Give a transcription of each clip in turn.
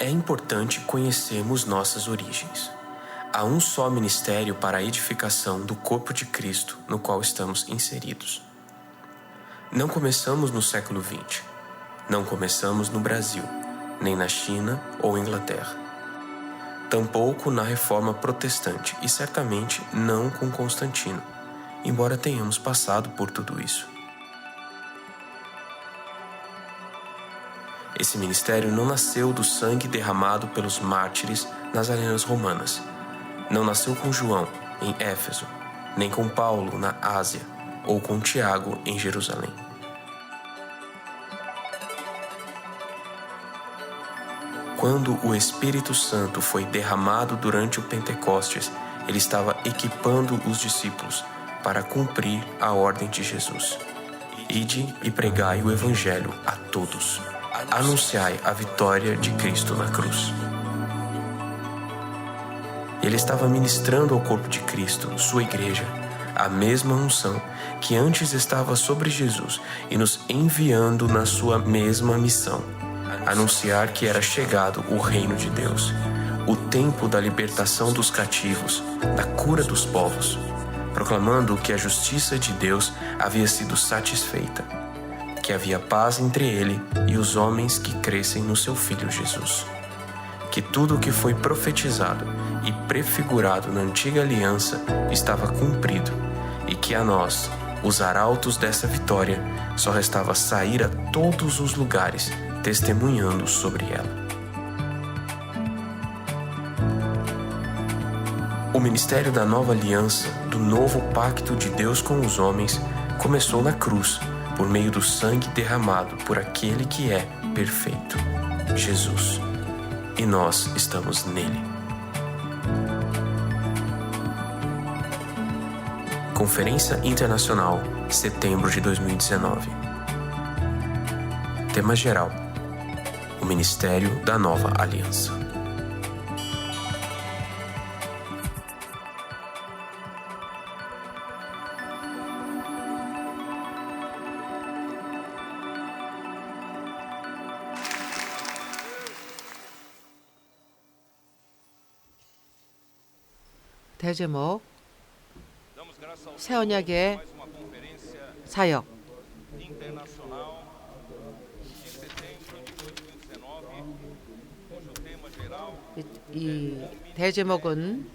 É importante conhecermos nossas origens. Há um só ministério para a edificação do corpo de Cristo no qual estamos inseridos. Não começamos no século XX. Não começamos no Brasil, nem na China ou Inglaterra. Tampouco na Reforma Protestante e certamente não com Constantino, embora tenhamos passado por tudo isso. Esse ministério não nasceu do sangue derramado pelos mártires nas arenas romanas. Não nasceu com João, em Éfeso, nem com Paulo, na Ásia, ou com Tiago, em Jerusalém. Quando o Espírito Santo foi derramado durante o Pentecostes, ele estava equipando os discípulos para cumprir a ordem de Jesus. Ide e pregai o Evangelho a todos. Anunciai a vitória de Cristo na cruz. Ele estava ministrando ao corpo de Cristo, sua igreja, a mesma unção que antes estava sobre Jesus e nos enviando na sua mesma missão, anunciar que era chegado o reino de Deus, o tempo da libertação dos cativos, da cura dos povos, proclamando que a justiça de Deus havia sido satisfeita, que havia paz entre ele e os homens que crescem no seu Filho Jesus, que tudo o que foi profetizado e prefigurado na antiga aliança estava cumprido e que a nós, os arautos dessa vitória, só restava sair a todos os lugares testemunhando sobre ela. O ministério da nova aliança, do novo pacto de Deus com os homens, começou na cruz, por meio do sangue derramado por aquele que é perfeito, Jesus. E nós estamos nele. Conferência Internacional, setembro de 2019. Tema geral: o Ministério da Nova Aliança. 대제목 새 언약의 사역. 이 대제목은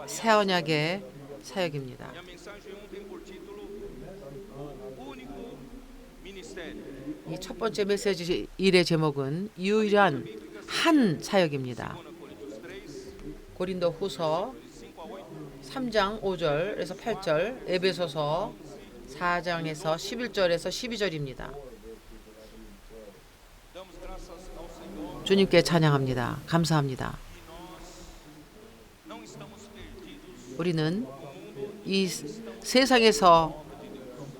새 언약의 사역입니다. 이 첫 번째 메시지 1의 제목은 유일한 한 사역입니다. 고린도 후서 3장 5절에서 8절, 에베소서 4장에서 11절에서 12절입니다. 주님께 찬양합니다. 감사합니다. 우리는 이 세상에서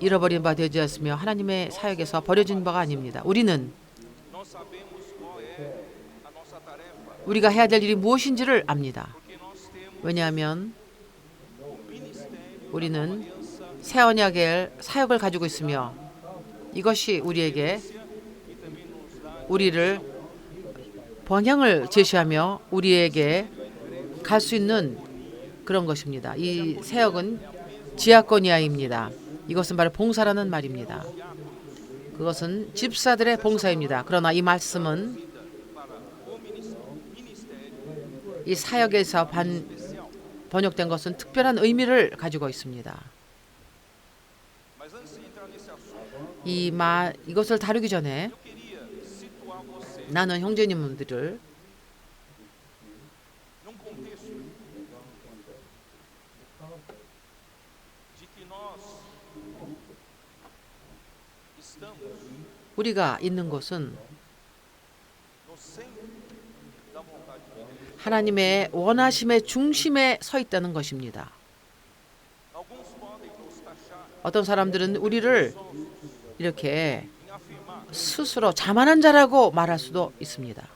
잃어버린 바 되지 않으며 하나님의 사역에서 버려진 바가 아닙니다. 우리는 우리가 해야 될 일이 무엇인지를 압니다. 왜냐하면 우리는 새 언약의 사역을 가지고 있으며 이것이 우리를 방향을 제시하며 우리에게 갈 수 있는 그런 것입니다. 이 사역은 디아코니아입니다. 이것은 바로 봉사라는 말입니다. 그것은 집사들의 봉사입니다. 그러나 이 말씀은 이 사역에서 번역된 것은 특별한 의미를 가지고 있습니다. 이것을 다루기 전에 나는 형제님들을 우리가 있는 곳은 하나님의 원하심의 중심에 서 있다는 것입니다. 어떤 사람들은 우리를 이렇게 스스로 자만한 자라고 말할 수도 있습니다.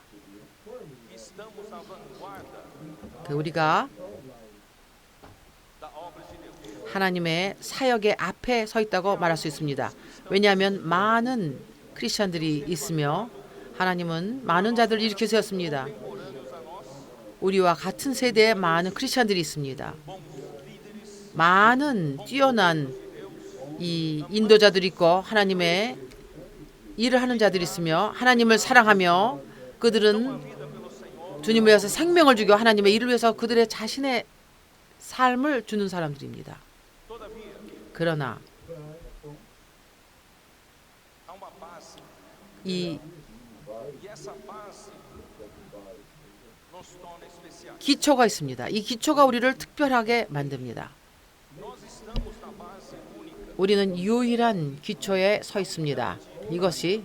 우리가 하나님의 사역의 앞에 서 있다고 말할 수 있습니다. 왜냐하면 많은 크리스천들이 있으며 하나님은 많은 자들을 일으켜 세웠습니다. 우리와 같은 세대에 많은 크리스찬들이 있습니다. 많은 뛰어난 이 인도자들이 있고 하나님의 일을 하는 자들이 있으며 하나님을 사랑하며 그들은 주님을 위해서 생명을 주고 하나님의 일을 위해서 그들의 자신의 삶을 주는 사람들입니다. 그러나 이 기초가 있습니다. 이 기초가 우리를 특별하게 만듭니다. 우리는 유일한 기초에 서 있습니다. 이것이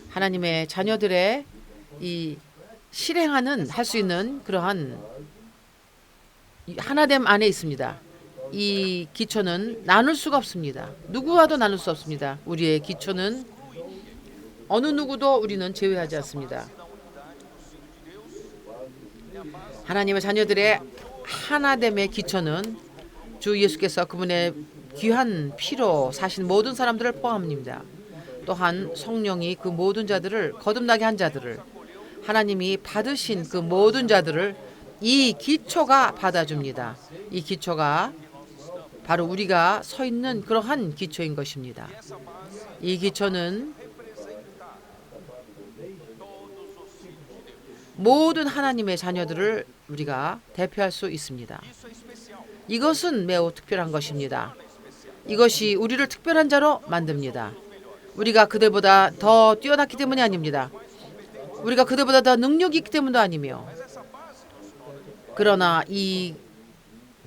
하나님의 자녀들의 이 실행하는 할 수 있는 그러한 하나됨 안에 있습니다. 이 기초는 나눌 수가 없습니다. 누구와도 나눌 수 없습니다. 우리의 기초는 어느 누구도 우리는 제외하지 않습니다. 하나님의 자녀들의 하나됨의 기초는 주 예수께서 그분의 귀한 피로 사신 모든 사람들을 포함합니다. 또한 성령이 그 모든 자들을 거듭나게 한 자들을 하나님이 받으신 그 모든 자들을 이 기초가 받아줍니다. 이 기초가 바로 우리가 서 있는 그러한 기초인 것입니다. 이 기초는 모든 하나님의 자녀들을 우리가 대표할 수 있습니다. 이것은 매우 특별한 것입니다. 이것이 우리를 특별한 자로 만듭니다. 우리가 그들보다 더 뛰어났기 때문이 아닙니다. 우리가 그들보다 더 능력이 있기 때문도 아니며 그러나 이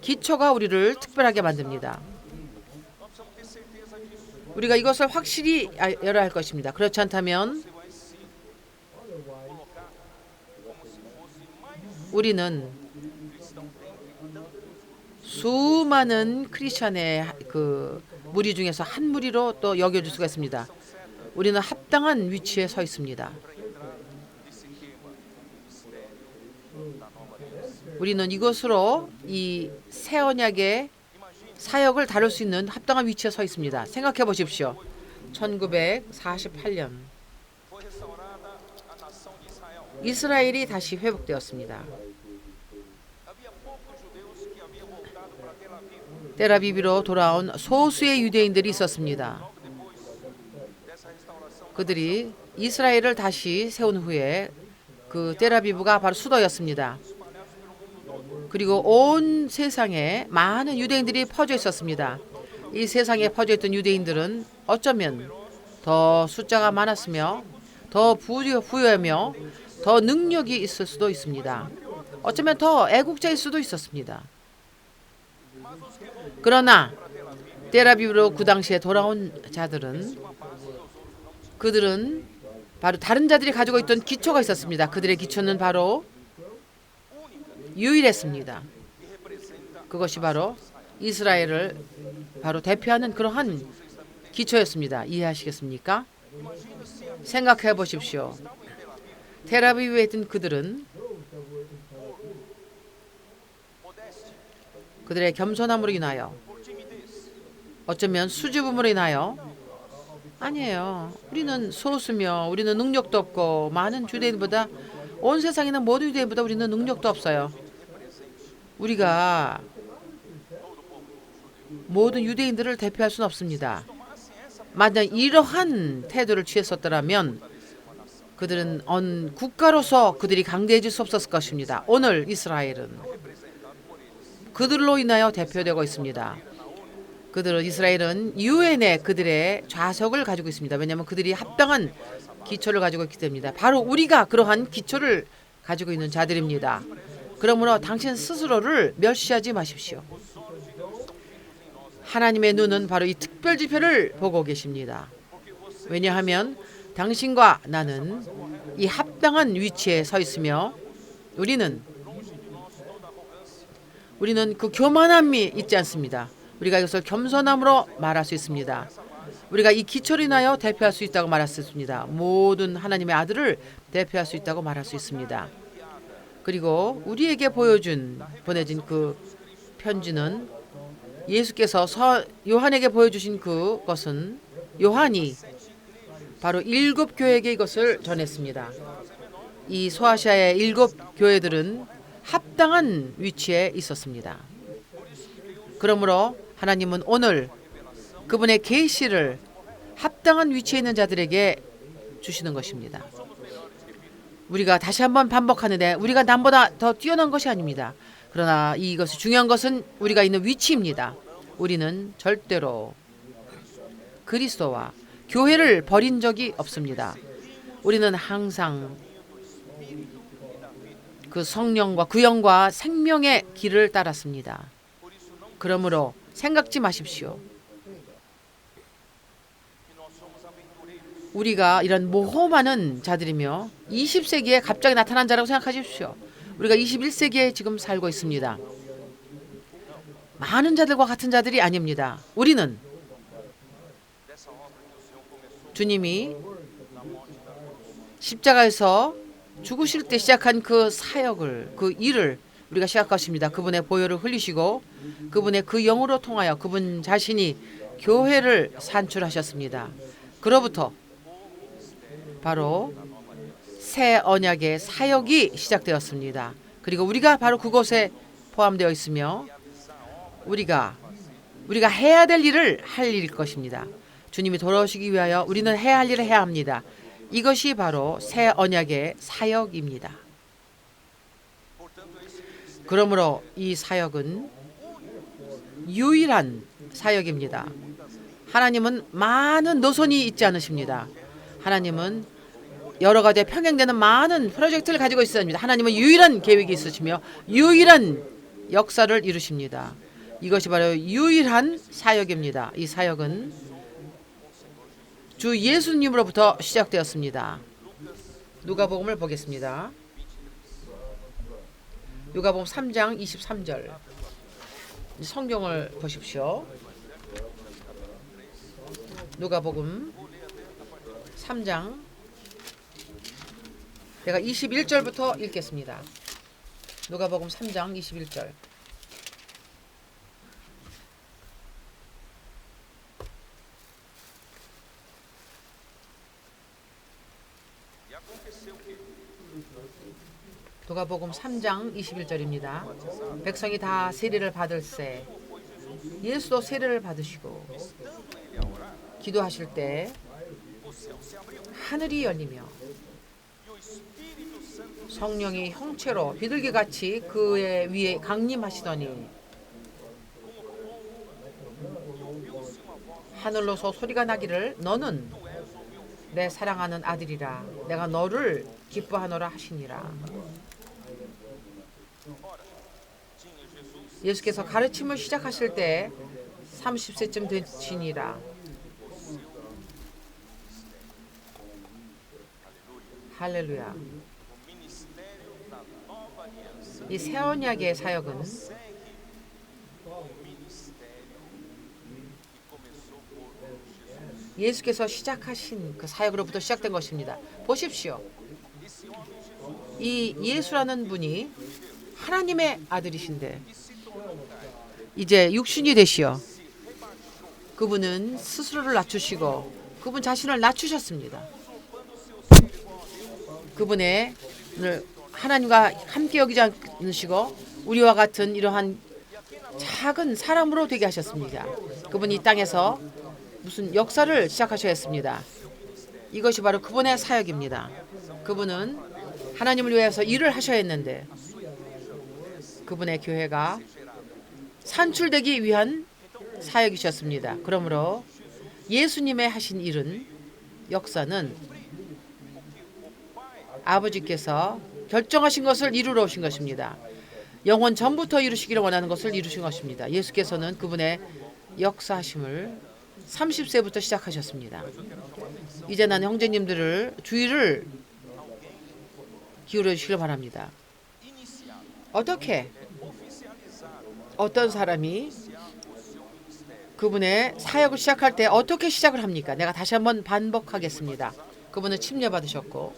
기초가 우리를 특별하게 만듭니다. 우리가 이것을 확실히 알아야 할 것입니다. 그렇지 않다면 우리는 수많은 크리스천의 그 무리 중에서 한 무리로 또 여겨질 수가 있습니다. 우리는 합당한 위치에 서 있습니다. 우리는 이것으로 이 새 언약의 사역을 다룰 수 있는 합당한 위치에 서 있습니다. 생각해 보십시오. 1948년 이스라엘이 다시 회복되었습니다. 텔아비브로 돌아온 소수의 유대인들이 있었습니다. 그들이 이스라엘을 다시 세운 후에 그 텔아비브가 바로 수도였습니다. 그리고 온 세상에 많은 유대인들이 퍼져 있었습니다. 이 세상에 퍼져 있던 유대인들은 어쩌면 더 숫자가 많았으며 더 부유하며 더 능력이 있을 수도 있습니다. 어쩌면 더 애국자일 수도 있었습니다. 그러나 텔아비브로 그 당시에 돌아온 자들은 그들은 바로 다른 자들이 가지고 있던 기초가 있었습니다. 그들의 기초는 바로 유일했습니다. 그것이 바로 이스라엘을 바로 대표하는 그러한 기초였습니다. 이해하시겠습니까? 생각해 보십시오. 텔아비브에 있던 그들은 그들의 겸손함으로 인하여 어쩌면 수줍음으로 인하여 아니에요. 우리는 소수며 우리는 능력도 없고 많은 유대인보다 온 세상에 있는 모든 유대인보다 우리는 능력도 없어요. 우리가 모든 유대인들을 대표할 수는 없습니다. 만약 이러한 태도를 취했었더라면 그들은 국가로서 그들이 강대해질 수 없었을 것입니다. 오늘 이스라엘은 그들로 인하여 대표되고 있습니다. 그들은 이스라엘은 유엔에 그들의 좌석을 가지고 있습니다. 왜냐하면 그들이 합당한 기초를 가지고 있기 때문입니다. 바로 우리가 그러한 기초를 가지고 있는 자들입니다. 그러므로 당신 스스로를 멸시하지 마십시오. 하나님의 눈은 바로 이 특별지표를 보고 계십니다. 왜냐하면 당신과 나는 이 합당한 위치에 서 있으며 우리는 그 교만함이 있지 않습니다. 우리가 이것을 겸손함으로 말할 수 있습니다. 우리가 이 기초를 인하여 대표할 수 있다고 말할 수 있습니다. 모든 하나님의 아들을 대표할 수 있다고 말할 수 있습니다. 그리고 우리에게 보내진 그 편지는 예수께서 요한에게 보여주신 그것은 요한이 바로 7교회에게 이것을 전했습니다. 이 소아시아의 7교회들은 합당한 위치에 있었습니다. 그러므로 하나님은 오늘 그분의 계시를 합당한 위치에 있는 자들에게 주시는 것입니다. 우리가 다시 한번 반복하는데 우리가 남보다 더 뛰어난 것이 아닙니다. 그러나 이것이 중요한 것은 우리가 있는 위치입니다. 우리는 절대로 그리스도와 교회를 버린 적이 없습니다. 우리는 항상 그 성령과 구원과 생명의 길을 따랐습니다. 그러므로 생각지 마십시오. 우리가 이런 모험하는 자들이며 20세기에 갑자기 나타난 자라고 생각하십시오. 우리가 21세기에 지금 살고 있습니다. 많은 자들과 같은 자들이 아닙니다. 우리는 주님이 십자가에서 죽으실 때 시작한 그 사역을, 그 일을 우리가 시작하십니다. 그분의 보혈을 흘리시고 그분의 그 영으로 통하여 그분 자신이 교회를 산출하셨습니다. 그로부터 바로 새 언약의 사역이 시작되었습니다. 그리고 우리가 바로 그곳에 포함되어 있으며 우리가 해야 될 일을 할 일일 것입니다. 주님이 돌아오시기 위하여 우리는 해야 할 일을 해야 합니다. 이것이 바로 새 언약의 사역입니다. 그러므로 이 사역은 유일한 사역입니다. 하나님은 많은 노선이 있지 않으십니다. 하나님은 여러 가지 평행되는 많은 프로젝트를 가지고 있습니다. 하나님은 유일한 계획이 있으시며 유일한 역사를 이루십니다. 이것이 바로 유일한 사역입니다. 이 사역은 주 예수님으로부터 시작되었습니다. 누가복음을 보겠습니다. 누가복음 3장 23절. 성경을 보십시오. 누가복음 3장 내가 21절부터 읽겠습니다. 누가복음 3장 21절. 누가복음 3장 21절입니다. 백성이 다 세례를 받을세 예수도 세례를 받으시고 기도하실 때 하늘이 열리며 성령이 형체로 비둘기같이 그의 위에 강림하시더니 하늘로서 소리가 나기를 너는 내 사랑하는 아들이라 내가 너를 기뻐하노라 하시니라. 예수께서 가르침을 시작하실 때 30세쯤 되시니라. 할렐루야. 이 새 언약의 사역은 예수께서 시작하신 그 사역으로부터 시작된 것입니다. 보십시오. 이 예수라는 분이 하나님의 아들이신데 이제 육신이 되시어 그분은 스스로를 낮추시고 그분 자신을 낮추셨습니다. 그분의 하나님과 함께 여기지 않으시고 우리와 같은 이러한 작은 사람으로 되게 하셨습니다. 그분이 이 땅에서 무슨 역사를 시작하셔야 했습니다. 이것이 바로 그분의 사역입니다. 그분은 하나님을 위해서 일을 하셔야 했는데 그분의 교회가 산출되기 위한 사역이셨습니다. 그러므로 예수님의 하신 일은 역사는 아버지께서 결정하신 것을 이루러 오신 것입니다. 영원 전부터 이루시기를 원하는 것을 이루신 것입니다. 예수께서는 그분의 역사하심을 30세부터 시작하셨습니다. 이제 나는 형제님들을 주의를 기울여 주시길 바랍니다. 어떤 사람이 그분의 사역을 시작할 때 어떻게 시작을 합니까? 내가 다시 한번 반복하겠습니다. 그분은 침례받으셨고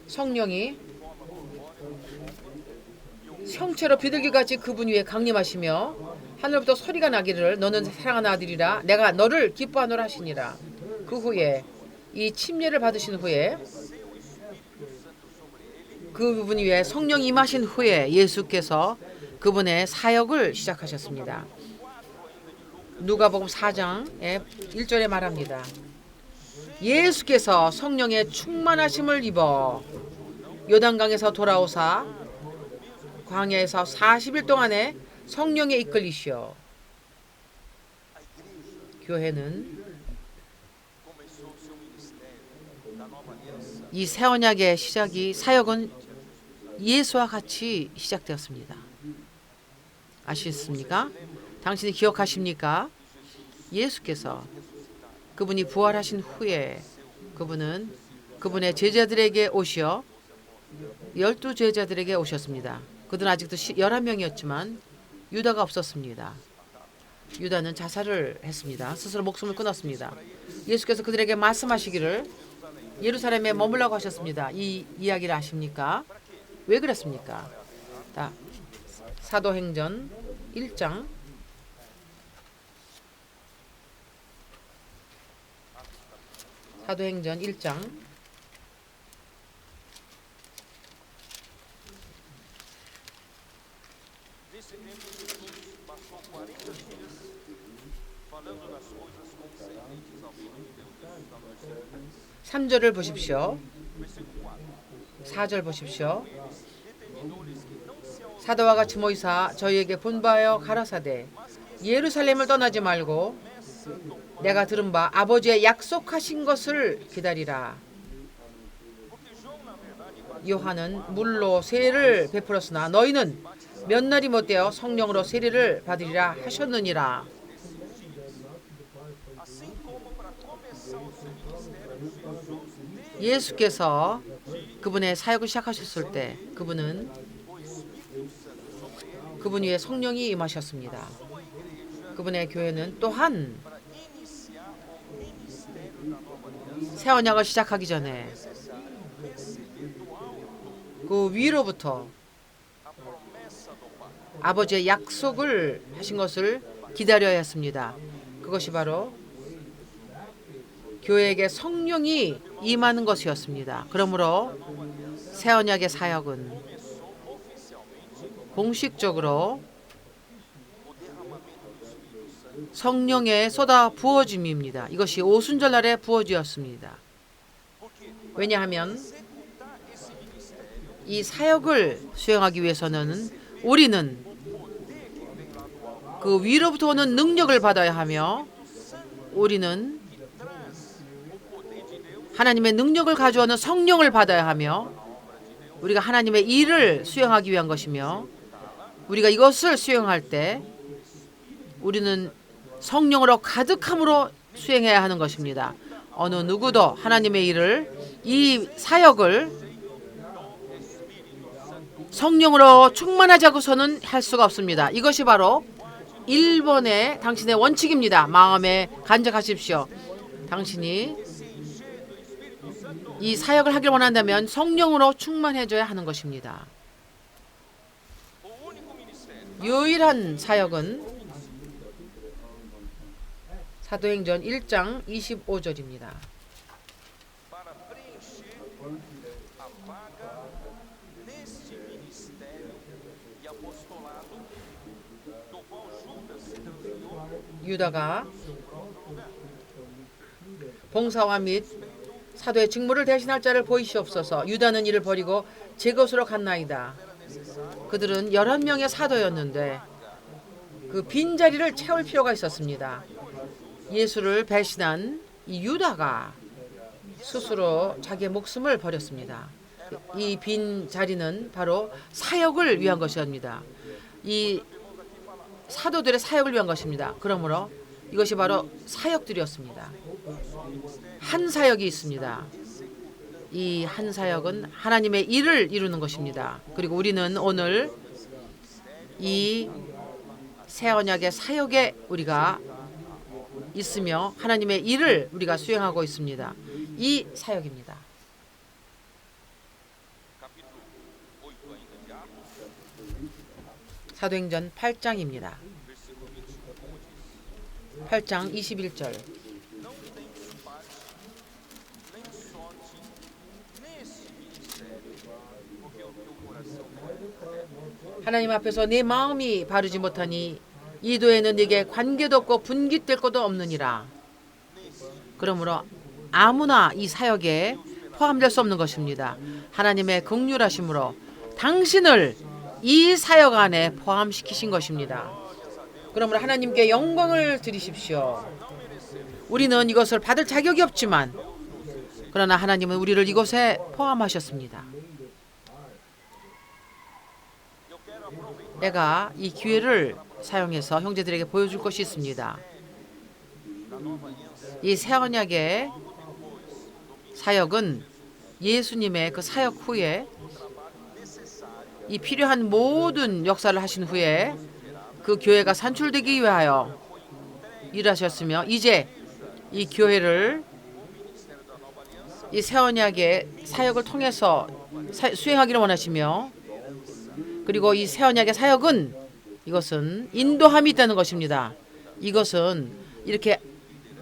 성령이 형체로 비둘기같이 그분 위에 강림하시며 하늘부터 소리가 나기를 너는 사랑하는 아들이라 내가 너를 기뻐하노라 하시니라. 그 후에 이 침례를 받으신 후에 그 부분 위에 성령 임하신 후에 예수께서 그분의 사역을 시작하셨습니다. 누가복음 4장의 1절에 말합니다. 예수께서 성령의 충만하심을 입어 요단강에서 돌아오사 광야에서 40일 동안에 성령에 이끌리시어 교회는 이 새 언약의 시작이 사역은 예수와 같이 시작되었습니다. 아시겠습니까? 당신이 기억하십니까? 예수께서 그분이 부활하신 후에 그분은 그분의 제자들에게 오시어 12제자들에게 오셨습니다. 그들은 아직도 11명이었지만 유다가 없었습니다. 유다는 자살을 했습니다. 스스로 목숨을 끊었습니다. 예수께서 그들에게 말씀하시기를 예루살렘에 머물라고 하셨습니다. 이 이야기를 아십니까? 왜 그랬습니까? 사도행전 1장 사도행전 1장 3절을 보십시오. 4절 보십시오. 사도와 같이 모이사 저희에게 분부하여 가라사대 예루살렘을 떠나지 말고 내가 들은 바 아버지의 약속하신 것을 기다리라. 요한은 물로 세례를 베풀었으나 너희는 몇 날이 못되어 성령으로 세례를 받으리라 하셨느니라. 예수께서 그분의 사역을 시작하셨을 때 그분 위에 성령이 임하셨습니다. 그분의 교회는 또한 새 언약을 시작하기 전에 그 위로부터 아버지의 약속을 하신 것을 기다려야 했습니다. 그것이 바로 교회에게 성령이 임하는 것이었습니다. 그러므로 새 언약의 사역은 공식적으로 성령의 쏟아 부어짐입니다. 이것이 오순절날에 부어지었습니다. 왜냐하면 이 사역을 수행하기 위해서는 우리는 그 위로부터 오는 능력을 받아야 하며 우리는 하나님의 능력을 가져오는 성령을 받아야 하며 우리가 하나님의 일을 수행하기 위한 것이며 우리가 이것을 수행할 때 우리는 성령으로 가득함으로 수행해야 하는 것입니다. 어느 누구도 하나님의 일을 이 사역을 성령으로 충만하지 않고서는 할 수가 없습니다. 이것이 바로 1번의 당신의 원칙입니다. 마음에 간직하십시오. 당신이 이 사역을 하길 원한다면 성령으로 충만해져야 하는 것입니다. 유일한 사역은 사도행전 1장 25절입니다. 유다가 봉사와 및 사도의 직무를 대신할 자를 보이시옵소서. 유다는 이를 버리고 제 것으로 갔나이다. 그들은 11명의 사도였는데 그 빈자리를 채울 필요가 있었습니다. 예수를 배신한 이 유다가 스스로 자기의 목숨을 버렸습니다. 이 빈자리는 바로 사역을 위한 것이옵니다. 이 사도들의 사역을 위한 것입니다. 그러므로 이것이 바로 사역들이었습니다. 한 사역이 있습니다. 이 한 사역은 하나님의 일을 이루는 것입니다. 그리고 우리는 오늘 이 새 언약의 사역에 우리가 있으며 하나님의 일을 우리가 수행하고 있습니다. 이 사역입니다. 사도행전 8장입니다. 8장 21절. 하나님 앞에서 내 마음이 바르지 못하니 이도에는 네게 관계도 없고 분깃될 것도 없느니라. 그러므로 아무나 이 사역에 포함될 수 없는 것입니다. 하나님의 긍휼하심으로 당신을 이 사역 안에 포함시키신 것입니다. 그러므로 하나님께 영광을 드리십시오. 우리는 이것을 받을 자격이 없지만 그러나 하나님은 우리를 이곳에 포함하셨습니다. 내가 이 기회를 사용해서 형제들에게 보여줄 것이 있습니다. 이 새 언약의 사역은 예수님의 그 사역 후에 이 필요한 모든 역사를 하신 후에 그 교회가 산출되기 위하여 일하셨으며 이제 이 교회를 이 새 언약의 사역을 통해서 수행하기를 원하시며 그리고 이 새 언약의 사역은 이것은 인도함이 있다는 것입니다. 이것은 이렇게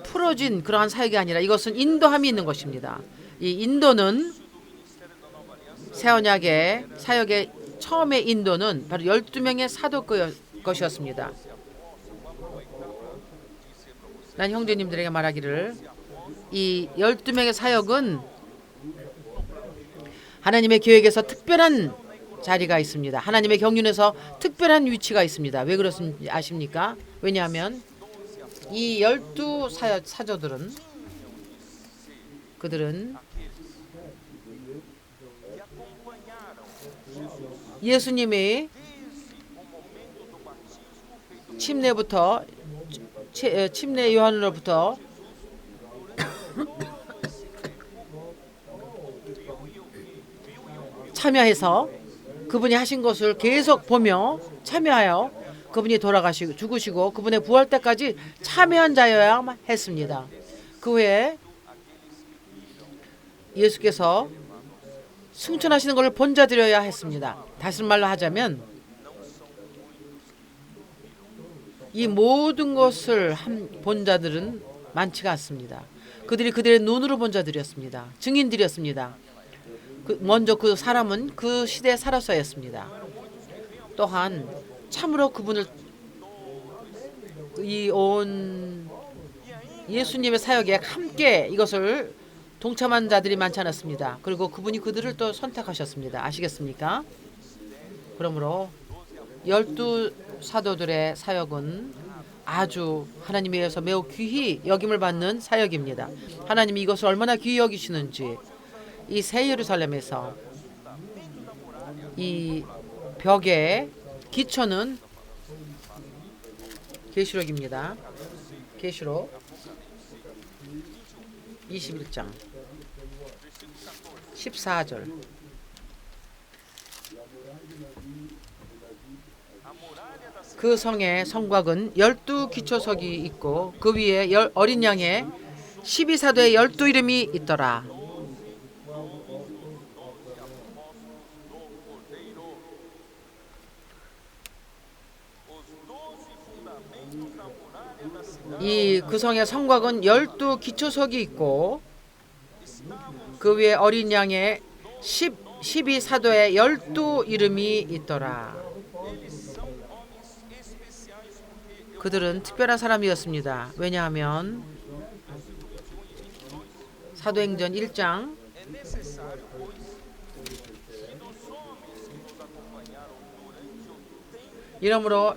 풀어진 그러한 사역이 아니라 이것은 인도함이 있는 것입니다. 이 인도는 새 언약의 사역의 처음의 인도는 바로 12명의 사도 것이었습니다. 난 형제님들에게 말하기를 이 12명의 사역은 하나님의 계획에서 특별한 자리가 있습니다. 하나님의 경륜에서 특별한 위치가 있습니다. 왜 그렇습니까? 아십니까? 왜냐하면 이 12사저들은 그들은 예수님의 침례 요한으로부터 참여해서 그분이 하신 것을 계속 보며 참여하여 그분이 돌아가시고 죽으시고 그분의 부활 때까지 참여한 자여야 했습니다. 그 후에 예수께서 승천하시는 것을 본자들여야 했습니다. 다시 말로 하자면 이 모든 것을 본 자들은 많지가 않습니다. 그들이 그들의 눈으로 본 자들이었습니다. 증인들이었습니다. 먼저 그 사람은 그 시대에 살았어야 했습니다. 또한 참으로 그분을 이 온 예수님의 사역에 함께 이것을 동참한 자들이 많지 않았습니다. 그리고 그분이 그들을 또 선택하셨습니다. 아시겠습니까? 그러므로 12사도들의 사역은 아주 하나님에 의해서 매우 귀히 여김을 받는 사역입니다. 하나님이 이것을 얼마나 귀히 여기시는지 이 새 예루살렘에서 이 벽의 기초는 계시록입니다. 계시록 21장 14절 그 성의 성곽은 12기초석이 있고 그 위에 어린 양의 12사도의 12 이름이 있더라. 이 그 성의 성곽은 12기초석이 있고 그 위에 어린 양의 12사도의 12 이름이 있더라. 그들은 특별한 사람이었습니다. 왜냐하면 사도행전 1장 이러므로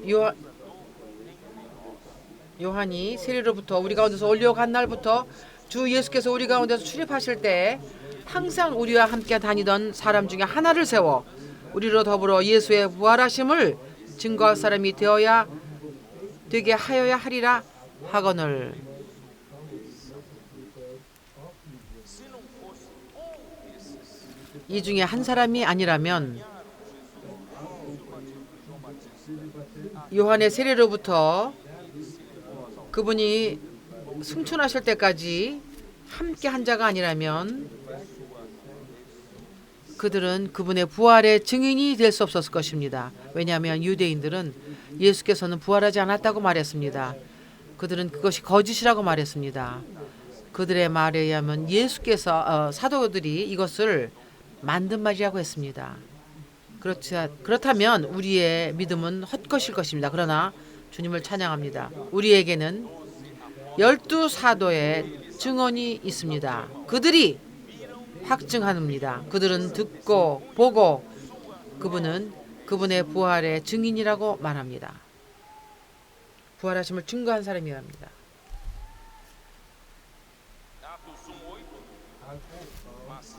요한이 세례로부터 우리 가운데서 올려간 날부터 주 예수께서 우리 가운데서 출입하실 때 항상 우리와 함께 다니던 사람 중에 하나를 세워 우리로 더불어 예수의 부활하심을 증거할 사람이 되게 하여야 하리라 하거늘. 이 중에 한 사람이 아니라면 요한의 세례로부터 그분이 승천하실 때까지 함께 한 자가 아니라면 그들은 그분의 부활의 증인이 될 수 없었을 것입니다. 왜냐하면 유대인들은 예수께서는 부활하지 않았다고 말했습니다. 그들은 그것이 거짓이라고 말했습니다. 그들의 말에 의하면 예수께서 사도들이 이것을 만든 말이라고 했습니다. 그렇다면 우리의 믿음은 헛것일 것입니다. 그러나 주님을 찬양합니다. 우리에게는 12사도의 증언이 있습니다. 그들이 확증합니다. 그들은 듣고 보고 그분은 그분의 부활의 증인이라고 말합니다. 부활하심을 증거한 사람이랍니다.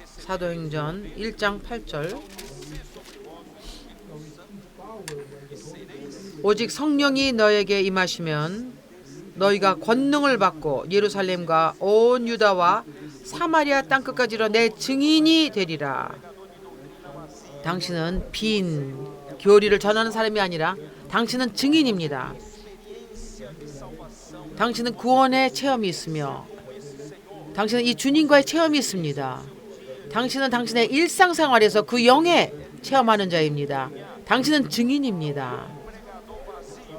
사도행전 1장 8절 오직 성령이 너에게 임하시면 너희가 권능을 받고 예루살렘과 온 유다와 사마리아 땅끝까지 이르러 내 증인이 되리라. 당신은 빈 교리를 전하는 사람이 아니라 당신은 증인입니다. 당신은 구원의 체험이 있으며 당신은 이 주님과의 체험이 있습니다. 당신은 당신의 일상생활에서 그 영에 체험하는 자입니다. 당신은 증인입니다.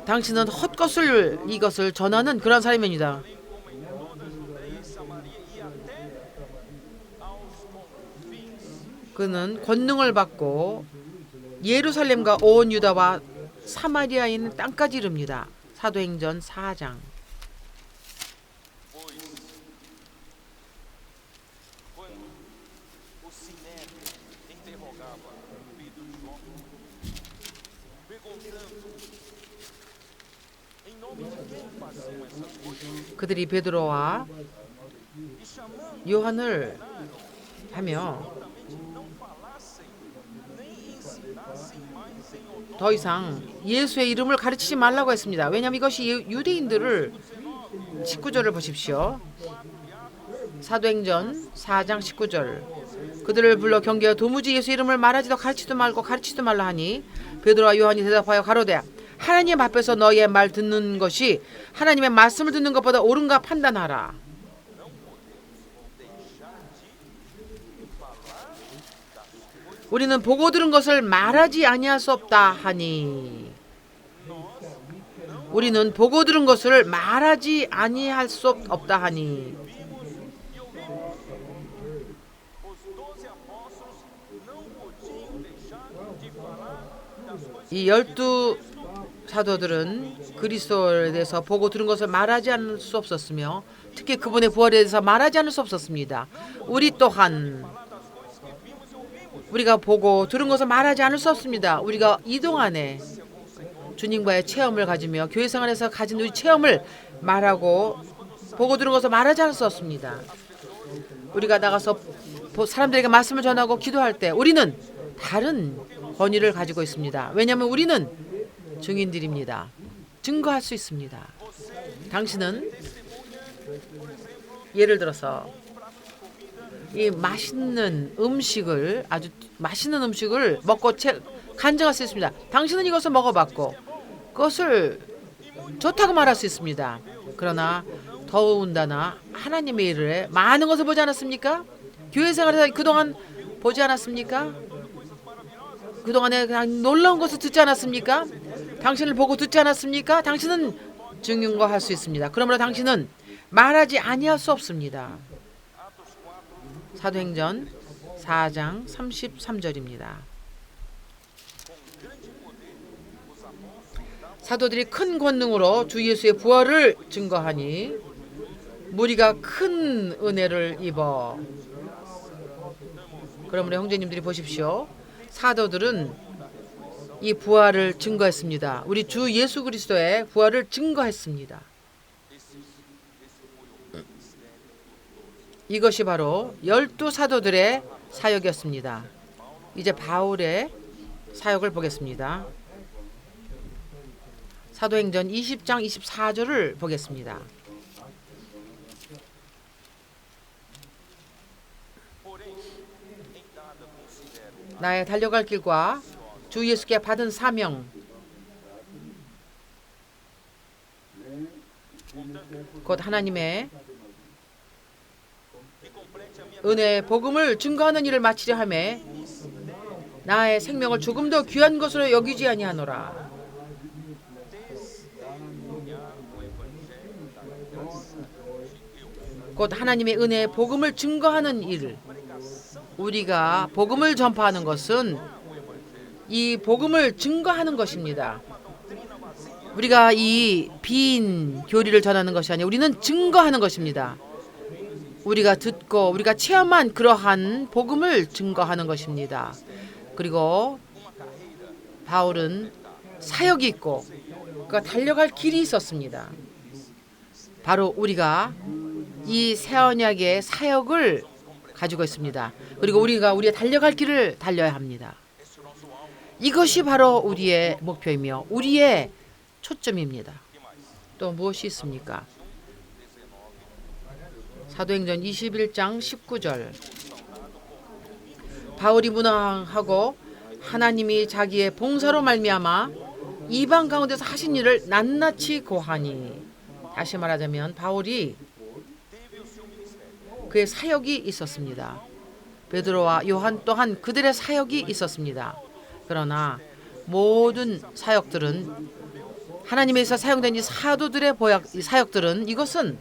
당신은 헛것을 이것을 전하는 그런 사람입니다. 그는 권능을 받고 예루살렘과 온 유다와 사마리아에 있는 땅까지 이릅니다. 사도행전 4장. 그들이 베드로와 요한을 하며 더 이상 예수의 이름을 가르치지 말라고 했습니다. 왜냐하면 이것이 유대인들을 19절을 보십시오. 사도행전 4장 19절 그들을 불러 경계하여 도무지 예수 이름을 말하지도 가르치지도 말고 가르치지도 말라 하니 베드로와 요한이 대답하여 가로되 하나님 앞에서 너희의 말 듣는 것이 하나님의 말씀을 듣는 것보다 옳은가 판단하라. 우리는 보고 들은 것을 말하지 아니할 수 없다 하니 우리는 보고 들은 것을 말하지 아니할 수 없다 하니 이 12사도들은 그리스도에 대해서 보고 들은 것을 말하지 않을 수 없었으며 특히 그분의 부활에 대해서 말하지 않을 수 없었습니다. 우리 또한 우리가 보고 들은 것을 말하지 않을 수 없습니다. 우리가 이 동안에 주님과의 체험을 가지며 교회 생활에서 가진 우리 체험을 말하고 보고 들은 것을 말하지 않을 수 없습니다. 우리가 나가서 사람들에게 말씀을 전하고 기도할 때 우리는 다른 권위를 가지고 있습니다. 왜냐하면 우리는 증인들입니다. 증거할 수 있습니다. 당신은 예를 들어서 이 맛있는 음식을 아주 맛있는 음식을 먹고 간증할 수 있습니다. 당신은 이것을 먹어봤고 그것을 좋다고 말할 수 있습니다. 그러나 더군다나 하나님의 일을 많은 것을 보지 않았습니까? 교회 생활에서 그동안 보지 않았습니까? 그동안에 그냥 놀라운 것을 듣지 않았습니까? 당신을 보고 듣지 않았습니까? 당신은 증인과 할 수 있습니다. 그러므로 당신은 말하지 아니할 수 없습니다. 사도행전 4장 33절입니다. 사도들이 큰 권능으로 주 예수의 부활을 증거하니 무리가 큰 은혜를 입어. 그러므로 형제님들이 보십시오. 사도들은 이 부활을 증거했습니다. 우리 주 예수 그리스도의 부활을 증거했습니다. 이것이 바로 12사도들의 사역이었습니다. 이제 바울의 사역을 보겠습니다. 사도행전 20장 24절을 보겠습니다. 나의 달려갈 길과 주 예수께 받은 사명 곧 하나님의 은혜의 복음을 증거하는 일을 마치려 하매 나의 생명을 조금 더 귀한 것으로 여기지 아니하노라. 곧 하나님의 은혜의 복음을 증거하는 일. 우리가 복음을 전파하는 것은 이 복음을 증거하는 것입니다. 우리가 이 빈 교리를 전하는 것이 아니라 우리는 증거하는 것입니다. 우리가 듣고 우리가 체험한 그러한 복음을 증거하는 것입니다. 그리고 바울은 사역이 있고 그가 달려갈 길이 있었습니다. 바로 우리가 이 새 언약의 사역을 가지고 있습니다. 그리고 우리가 우리의 달려갈 길을 달려야 합니다. 이것이 바로 우리의 목표이며 우리의 초점입니다. 또 무엇이 있습니까? 사도행전 21장 19절. 바울이 문화하고 하나님이 자기의 봉사로 말미암아 이방 가운데서 하신 일을 낱낱이 고하니. 다시 말하자면 바울이 그의 사역이 있었습니다. 베드로와 요한 또한 그들의 사역이 있었습니다. 그러나 모든 사역들은 하나님에서 사용된 이 사도들의 이 사역들은 이것은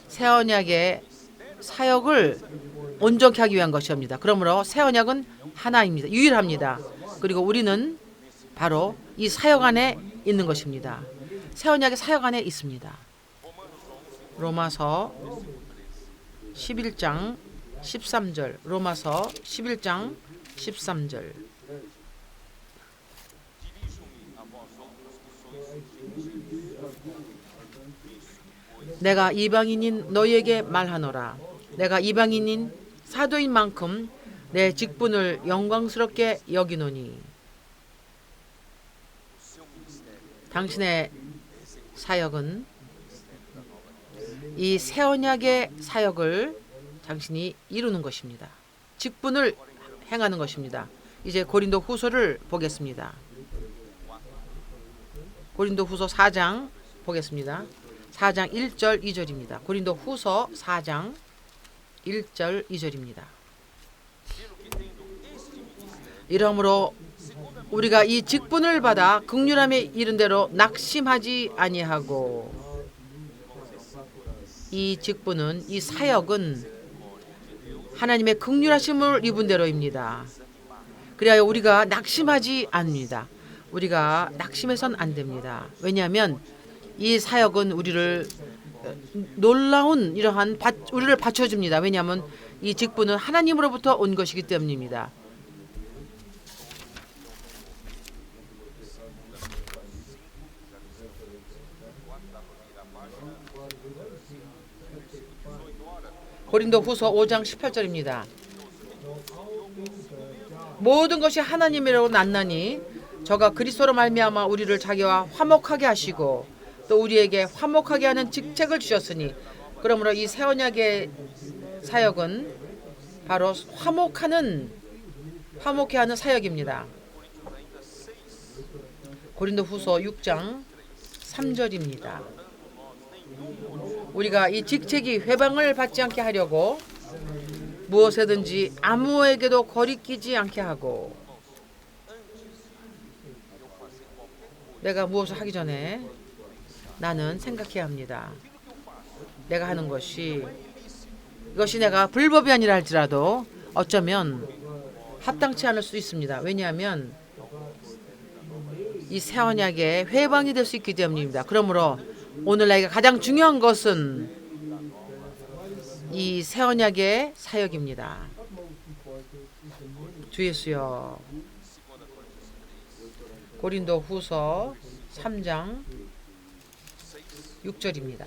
새 언약의 사역을 온전케 하기 위한 것입니다. 그러므로 새 언약은 하나입니다. 유일합니다. 그리고 우리는 바로 이 사역 안에 있는 것입니다. 새 언약의 사역 안에 있습니다. 로마서 11장 13절. 로마서 11장 13절. 내가 이방인인 너희에게 말하노라. 내가 이방인인 사도인 만큼 내 직분을 영광스럽게 여기노니. 당신의 사역은 이 새 언약의 사역을 당신이 이루는 것입니다. 직분을 행하는 것입니다. 이제 고린도 후서를 보겠습니다. 고린도 후서 4장 보겠습니다. 4장 1절 2절입니다. 고린도 후서 4장 1절 2절입니다. 이러므로 우리가 이 직분을 받아 긍휼함에 이른 대로 낙심하지 아니하고. 이 직분은 이 사역은 하나님의 긍휼하심을 입은 대로입니다. 그래야 우리가 낙심하지 않습니다. 우리가 낙심해서는 안 됩니다. 왜냐하면 이 사역은 우리를 놀라운 이러한 우리를 받쳐줍니다. 왜냐하면 이 직분은 하나님으로부터 온 것이기 때문입니다. 고린도 후서 5장 18절입니다. 모든 것이 하나님이라고 낫나니 저가 그리스도로 말미암아 우리를 자기와 화목하게 하시고 또 우리에게 화목하게 하는 직책을 주셨으니. 그러므로 이 새 언약의 사역은 바로 화목해 하는 사역입니다. 고린도 후서 6장 3절입니다. 우리가 이 직책이 회방을 받지 않게 하려고 무엇에든지 아무에게도 거리끼지 않게 하고. 내가 무엇을 하기 전에 나는 생각해야 합니다. 내가 하는 것이 이것이 내가 불법이 아니라 할지라도 어쩌면 합당치 않을 수 있습니다. 왜냐하면 이 새 언약의 회방이 될 수 있기 때문입니다. 그러므로 오늘 나에게 가장 중요한 것은 이 새 언약의 사역입니다. 주 예수여. 고린도 후서 3장 6절입니다.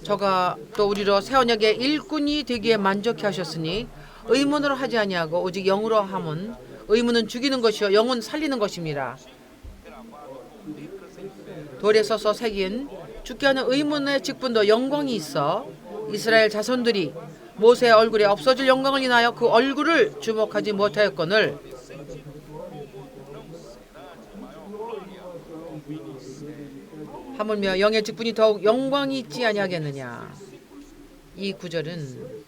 저가 또 우리로 새 언약의 일꾼이 되기에 만족해 하셨으니 의문으로 하지 아니하고 오직 영으로 함은 의문은 죽이는 것이요 영은 살리는 것입니다. 돌에 써서 새긴 죽게 하는 의문의 직분도 영광이 있어 이스라엘 자손들이 모세의 얼굴에 없어질 영광을 인하여 그 얼굴을 주목하지 못하였거늘 하물며 영의 직분이 더욱 영광이 있지 아니하겠느냐. 이 구절은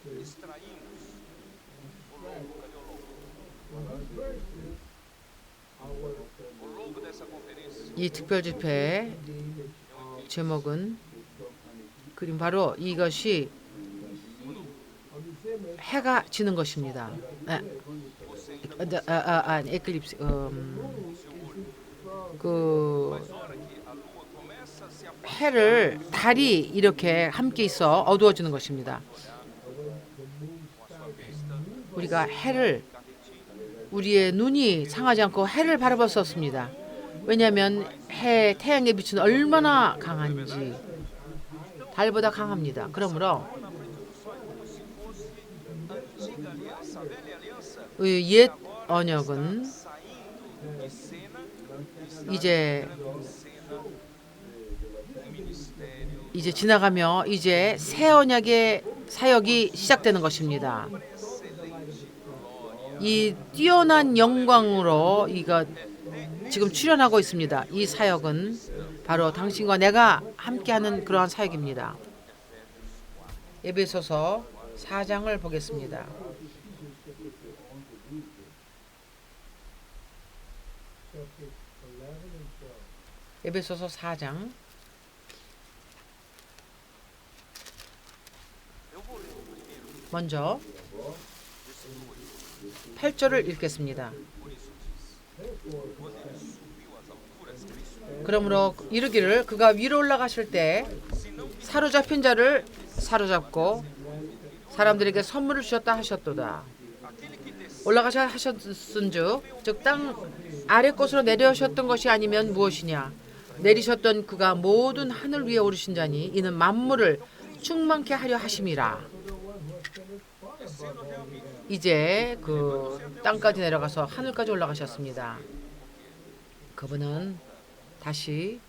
이 특별 집회의 제목은 그림 바로 이것이 해가 지는 것입니다. 에클립스 그 해를 달이 이렇게 함께 있어 어두워지는 것입니다. 우리가 해를 우리의 눈이 상하지 않고 해를 바라봤었습니다. 왜냐하면 태양의 빛은 얼마나 강한지 달보다 강합니다. 그러므로 옛 언약은 이제 지나가며 이제 새 언약의 사역이 시작되는 것입니다. 이 뛰어난 영광으로 이가 지금 출현하고 있습니다. 이 사역은 바로 당신과 내가 함께하는 그러한 사역입니다. 에베소서 4장을 보겠습니다. 에베소서 4장 먼저 8절을 읽겠습니다. 그러므로 이르기를 그가 위로 올라가실 때 사로잡힌 자를 사로잡고 사람들에게 선물을 주셨다 하셨도다. 올라가셔 하셨은즉 즉 땅 아래 곳으로 내려오셨던 것이 아니면 무엇이냐. 내리셨던 그가 모든 하늘 위에 오르신 자니 이는 만물을 충만케 하려 하심이라. 이제 그 땅까지 내려가서 하늘까지 올라가셨습니다. 그분은 다시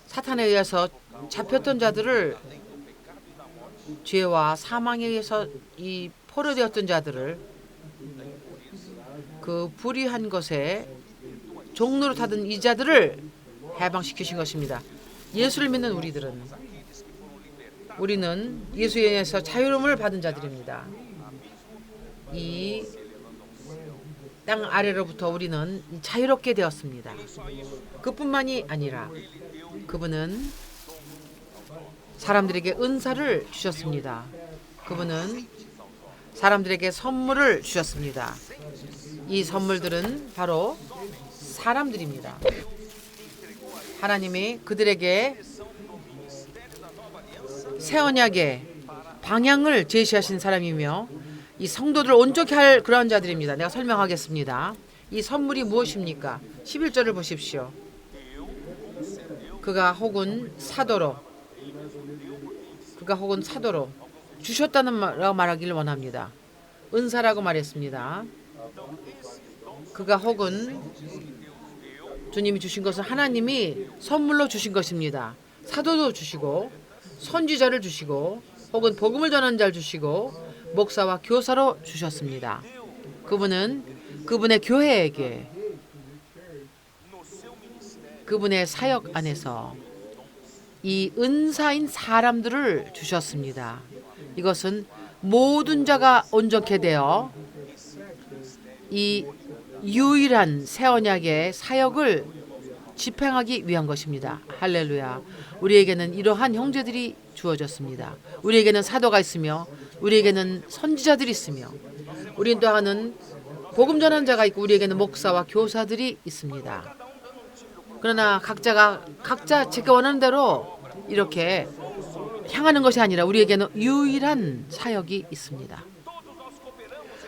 사탄에 의해서 잡혔던 자들을 죄와 사망에 의해서 이 포로되었던 자들을 그 불의한 것에 종로로 타던 이 자들을 해방시키신 것입니다. 예수를 믿는 우리는 예수에 의해서 자유로움을 받은 자들입니다. 이 땅 아래로부터 우리는 자유롭게 되었습니다. 그뿐만이 아니라 그분은 사람들에게 은사를 주셨습니다. 그분은 사람들에게 선물을 주셨습니다. 이 선물들은 바로 사람들입니다. 하나님이 그들에게 새 언약의 방향을 제시하신 사람이며 이 성도들을 온전케 할 그러한 자들입니다. 내가 설명하겠습니다. 이 선물이 무엇입니까? 11절을 보십시오. 그가 혹은 사도로 주셨다는 말하기를 원합니다. 은사라고 말했습니다. 그가 혹은 주님이 주신 것은 하나님이 선물로 주신 것입니다. 사도도 주시고 선지자를 주시고 혹은 복음을 전하는 자를 주시고 목사와 교사로 주셨습니다. 그분은 그분의 교회에게 그분의 사역 안에서 이 은사인 사람들을 주셨습니다. 이것은 모든 자가 온전케 되어 이 유일한 새 언약의 사역을 집행하기 위한 것입니다. 할렐루야. 우리에게는 이러한 형제들이 주어졌습니다. 우리에게는 사도가 있으며 우리에게는 선지자들이 있으며 우리는 또 하는 복음 전하는 자가 있고 우리에게는 목사와 교사들이 있습니다. 그러나 각자 제가 원하는 대로 이렇게 향하는 것이 아니라 우리에게는 유일한 사역이 있습니다.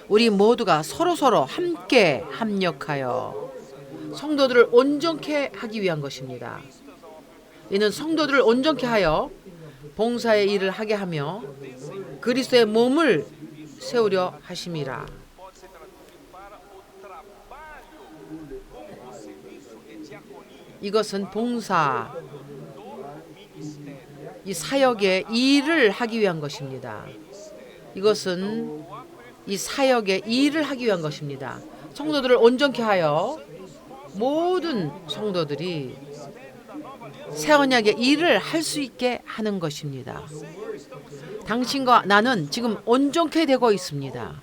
우리 모두가 서로서로 함께 합력하여 성도들을 온전케 하기 위한 것입니다. 이는 성도들을 온전케 하여 봉사의 일을 하게 하며 그리스도의 몸을 세우려 하심이라. 이것은 봉사, 이 사역의 일을 하기 위한 것입니다. 이것은 이 사역의 일을 하기 위한 것입니다. 성도들을 온전케 하여 모든 성도들이 새 언약의 일을 할 수 있게 하는 것입니다. 당신과 나는 지금 온전케 되고 있습니다.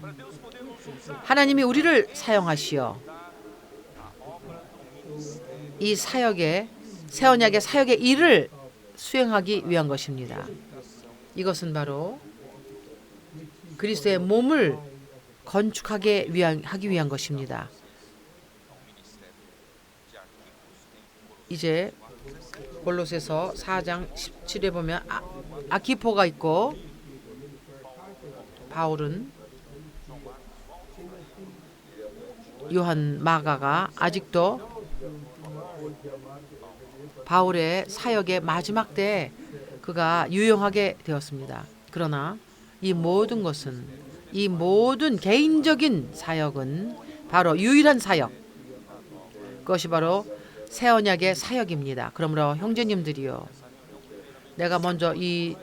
하나님이 우리를 사용하시어 이 사역의 새 언약의 사역의 일을 수행하기 위한 것입니다. 이것은 바로 그리스도의 몸을 건축하기 위한 것입니다. 이제 골로새서 4장 17에 보면 아키포가 있고 바울은 요한 마가가 아직도 바울의 사역의 마지막 때에 그가 유용하게 되었습니다. 그러나 이 모든 것은, 이 모든 개인적인 사역은 바로 유일한 사역, 그것이 바로 새 언약의 사역입니다. 그러므로 형제님들이요, 내가 먼저 이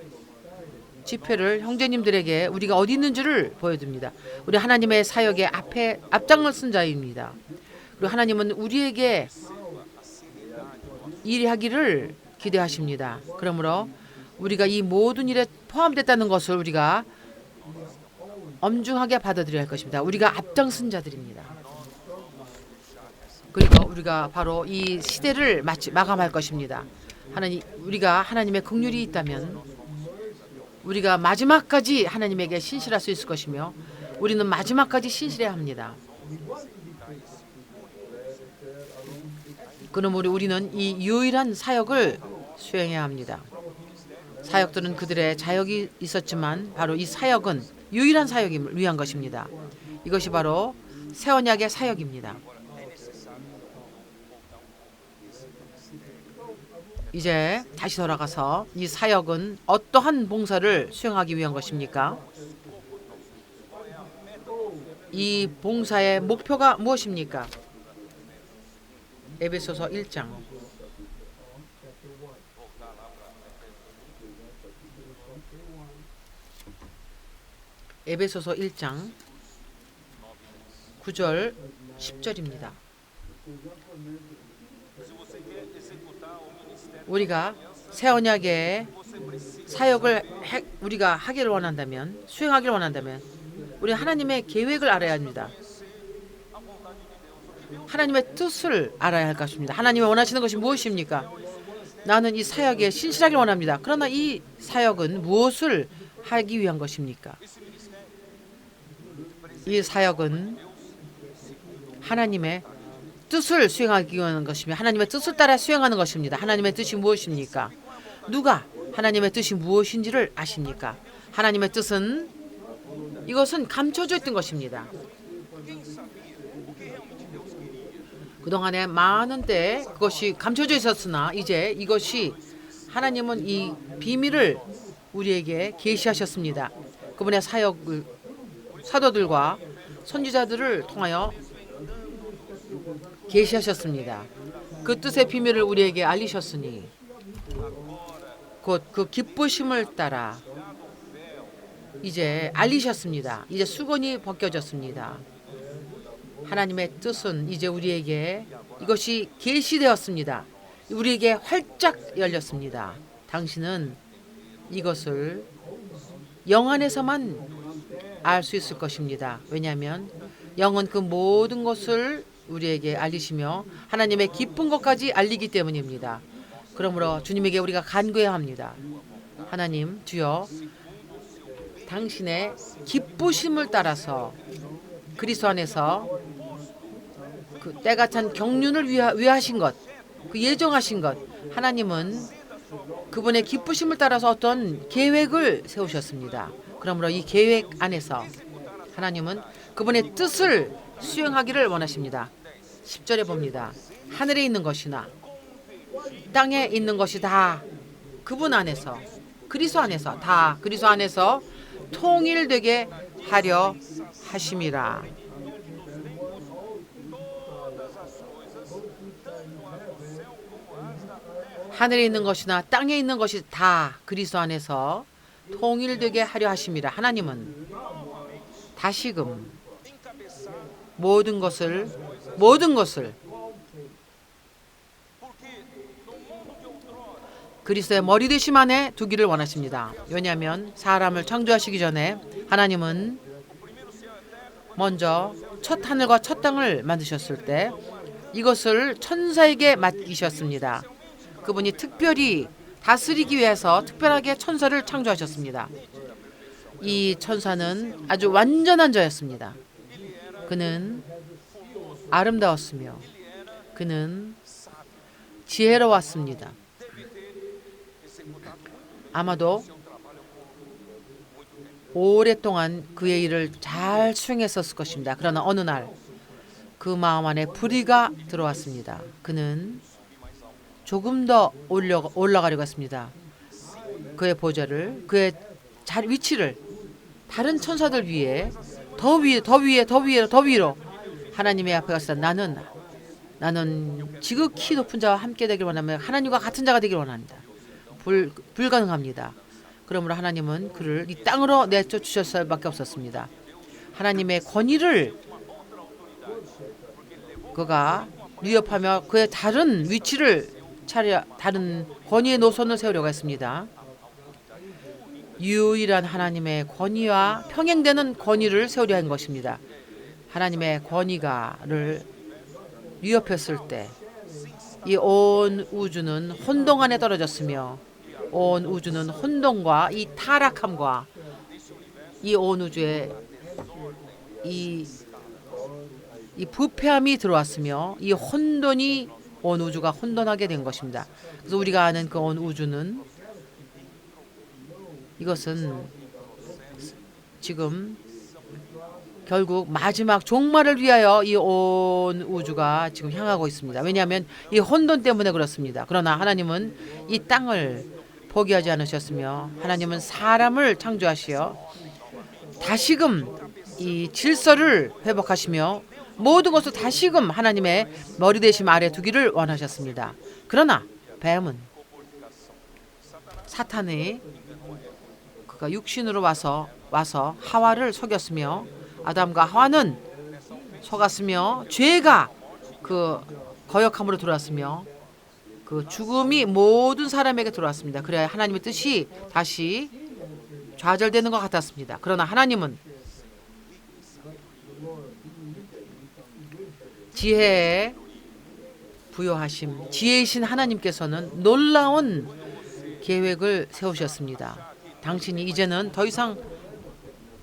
집회를 형제님들에게 우리가 어디 있는지를 보여줍니다. 우리 하나님의 사역의 앞에 앞장을 쓴 자입니다. 그리고 하나님은 우리에게 일하기를 기대하십니다. 그러므로 우리가 이 모든 일에 포함됐다는 것을 우리가 엄중하게 받아들여야 할 것입니다. 우리가 앞장선 자들입니다. 그리고 우리가 바로 이 시대를 마감할 것입니다. 우리가 하나님의 긍휼이 있다면 우리가 마지막까지 하나님에게 신실할 수 있을 것이며, 우리는 마지막까지 신실해야 합니다. 그러므로 우리는 이 유일한 사역을 수행해야 합니다. 사역들은 그들의 자역이 있었지만 바로 이 사역은 유일한 사역을 위한 것입니다. 이것이 바로 새 언약의 사역입니다. 이제 다시 돌아가서 이 사역은 어떠한 봉사를 수행하기 위한 것입니까? 이 봉사의 목표가 무엇입니까? 에베소서 1장. 에베소서 1장 9절 10절입니다. 우리가 새 언약의 사역을 우리가 하기를 원한다면, 수행하기를 원한다면 우리 하나님의 계획을 알아야 합니다. 하나님의 뜻을 알아야 할 것입니다. 하나님이 원하시는 것이 무엇입니까? 나는 이 사역에 신실하길 원합니다. 그러나 이 사역은 무엇을 하기 위한 것입니까? 이 사역은 하나님의 뜻을 수행하기 위한 것이며 하나님의 뜻을 따라 수행하는 것입니다. 하나님의 뜻이 무엇입니까? 누가 하나님의 뜻이 무엇인지를 아십니까? 하나님의 뜻은, 이것은 감춰져 있던 것입니다. 그동안에 많은 때 그것이 감춰져 있었으나 이제 이것이 하나님은 이 비밀을 우리에게 계시하셨습니다. 그분의 사역을 사도들과 선지자들을 통하여 계시하셨습니다. 그 뜻의 비밀을 우리에게 알리셨으니 곧 그 기쁘심을 따라 이제 알리셨습니다. 이제 수건이 벗겨졌습니다. 하나님의 뜻은 이제 우리에게 이것이 계시되었습니다. 우리에게 활짝 열렸습니다. 당신은 이것을 영 안에서만 알 수 있을 것입니다. 왜냐하면 영은 그 모든 것을 우리에게 알리시며 하나님의 기쁜 것까지 알리기 때문입니다. 그러므로 주님에게 우리가 간구해야 합니다. 하나님, 주여, 당신의 기쁘심을 따라서 그리스도 안에서 그 때가 찬 경륜을 위하신 것, 그 예정하신 것, 하나님은 그분의 기쁘심을 따라서 어떤 계획을 세우셨습니다. 그러므로 이 계획 안에서 하나님은 그분의 뜻을 수행하기를 원하십니다. 10절에 봅니다. 하늘에 있는 것이나 땅에 있는 것이 다 그분 안에서, 그리스도 안에서, 다 그리스도 안에서 통일되게 하려 하심이라. 하늘에 있는 것이나 땅에 있는 것이 다 그리스도 안에서 통일되게 하려 하심이라. 하나님은 다시금 모든 것을 그리스도의 머리 되심 안에 두기를 원하십니다. 왜냐하면 사람을 창조하시기 전에 하나님은 먼저 첫 하늘과 첫 땅을 만드셨을 때 이것을 천사에게 맡기셨습니다. 그분이 특별히 다스리기 위해서 특별하게 천사를 창조하셨습니다. 이 천사는 아주 완전한 자였습니다. 그는 아름다웠으며 그는 지혜로웠습니다. 아마도 오랫동안 그의 일을 잘 수행했었을 것입니다. 그러나 어느 날 그 마음 안에 불의가 들어왔습니다. 그는 조금 더 올라가려고 했습니다. 그의 보좌를, 그의 위치를 다른 천사들 위에 더 위로 하나님의 앞에 가서 나는 지극히 높은 자와 함께 되길 원하며 하나님과 같은 자가 되길 원합니다. 불가능합니다. 그러므로 하나님은 그를 이 땅으로 내쫓으셨을 밖에 없었습니다. 하나님의 권위를 그가 위협하며 그의 다른 위치를 다른 권위의 노선을 세우려고 했습니다. 유일한 하나님의 권위와 평행되는 권위를 세우려 한 것입니다. 하나님의 권위가를 위협했을 때 이 온 우주는 혼동 안에 떨어졌으며 온 우주는 혼동과 이 타락함과 이 온 우주에 이 부패함이 들어왔으며 이 혼돈이 온 우주가 혼돈하게 된 것입니다. 그래서 우리가 아는 그 온 우주는 이것은 지금 결국 마지막 종말을 위하여 이 온 우주가 지금 향하고 있습니다. 왜냐하면 이 혼돈 때문에 그렇습니다. 그러나 하나님은 이 땅을 포기하지 않으셨으며 하나님은 사람을 창조하시어 다시금 이 질서를 회복하시며 모든 것을 다시금 하나님의 머리 대심 아래 두기를 원하셨습니다. 그러나 뱀은 사탄이 그가 육신으로 와서 하와를 속였으며 아담과 하와는 속았으며 죄가 그 거역함으로 들어왔으며 그 죽음이 모든 사람에게 들어왔습니다. 그래야 하나님의 뜻이 다시 좌절되는 것 같았습니다. 그러나 하나님은 지혜에 부여하심, 지혜이신 하나님께서는 놀라운 계획을 세우셨습니다. 당신이 이제는 더 이상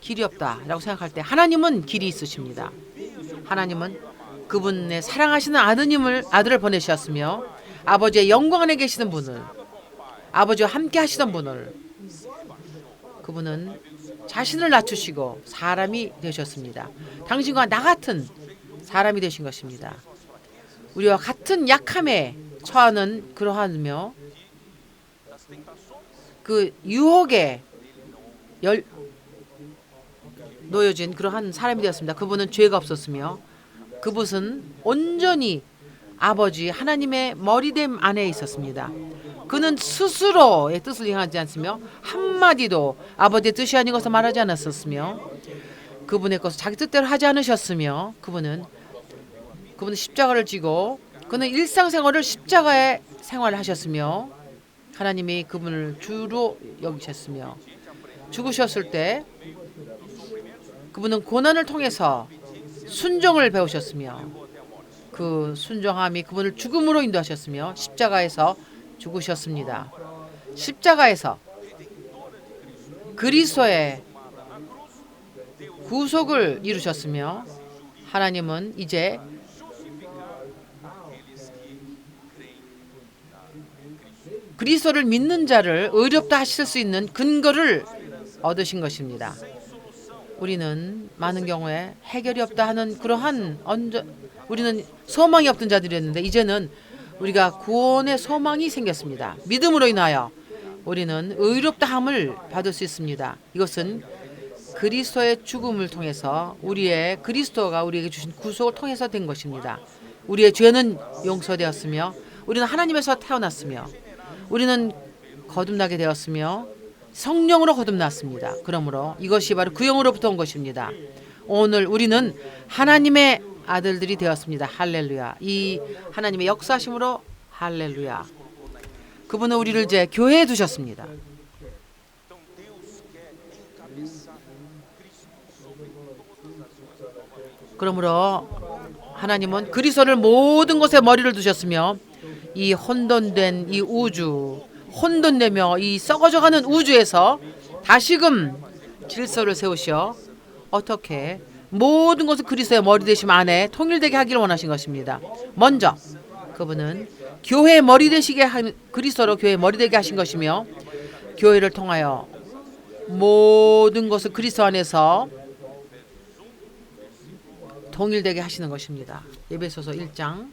길이 없다라고 생각할 때 하나님은 길이 있으십니다. 하나님은 그분의 사랑하시는 아들을 보내셨으며 아버지의 영광 안에 계시는 분을, 아버지와 함께 하시던 분을, 그분은 자신을 낮추시고 사람이 되셨습니다. 당신과 나 같은 사람이 되신 것입니다. 우리와 같은 약함에 처하는 그러하며 그 유혹에 놓여진 그러한 사람이 되었습니다. 그분은 죄가 없었으며 그분은 온전히 아버지 하나님의 머리됨 안에 있었습니다. 그는 스스로의 뜻을 행하지 않으며 한마디도 아버지의 뜻이 아닌 것을 말하지 않았었으며 그분의 것을 자기 뜻대로 하지 않으셨으며 그분은 십자가를 지고 그는 일상생활을 십자가에 생활을 하셨으며 하나님이 그분을 주로 여기셨으며 죽으셨을 때 그분은 고난을 통해서 순종을 배우셨으며 그 순종함이 그분을 죽음으로 인도하셨으며 십자가에서 죽으셨습니다. 십자가에서 그리스도의 구속을 이루셨으며 하나님은 이제 그리스도를 믿는 자를 의롭다 하실 수 있는 근거를 얻으신 것입니다. 우리는 많은 경우에 해결이 없다 하는 그러한 우리는 소망이 없던 자들이었는데 이제는 우리가 구원의 소망이 생겼습니다. 믿음으로 인하여 우리는 의롭다함을 받을 수 있습니다. 이것은 그리스도의 죽음을 통해서 그리스도가 우리에게 주신 구속을 통해서 된 것입니다. 우리의 죄는 용서되었으며 우리는 하나님에서 태어났으며 우리는 거듭나게 되었으며 성령으로 거듭났습니다. 그러므로 이것이 바로 그 영으로부터 온 것입니다. 오늘 우리는 하나님의 아들들이 되었습니다. 할렐루야. 이 하나님의 역사심으로 할렐루야. 그분은 우리를 이제 교회에 두셨습니다. 그러므로 하나님은 그리스도를 모든 것에 머리를 두셨으며 이 혼돈된 이 우주, 혼돈되며 이 썩어져가는 우주에서 다시금 질서를 세우시어 어떻게 모든 것을 그리스도의 머리 되심 안에 통일되게 하기를 원하신 것입니다. 먼저 그분은 교회의 머리 되시게 한 그리스도로 교회의 머리 되게 하신 것이며 교회를 통하여 모든 것을 그리스도 안에서 통일되게 하시는 것입니다. 에베소서 1장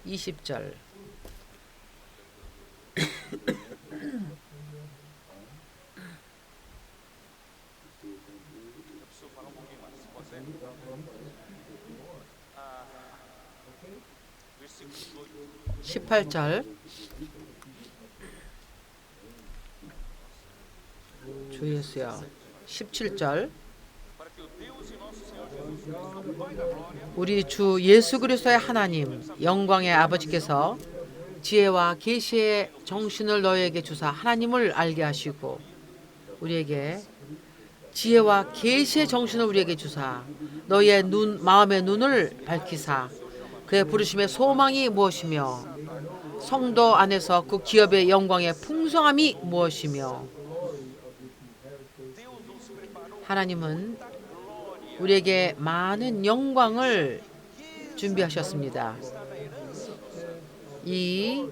20절. (18절) 주 예수여. 17절 우리 주 예수 그리스도의 하나님 영광의 아버지께서 지혜와 계시의 정신을 너희에게 주사 하나님을 알게 하시고 우리에게 지혜와 계시의 정신을 우리에게 주사 너희의 마음의 눈을 밝히사 그의 부르심의 소망이 무엇이며 성도 안에서 그 기업의 영광의 풍성함이 무엇이며. 하나님은 우리에게 많은 영광을 준비하셨습니다. 이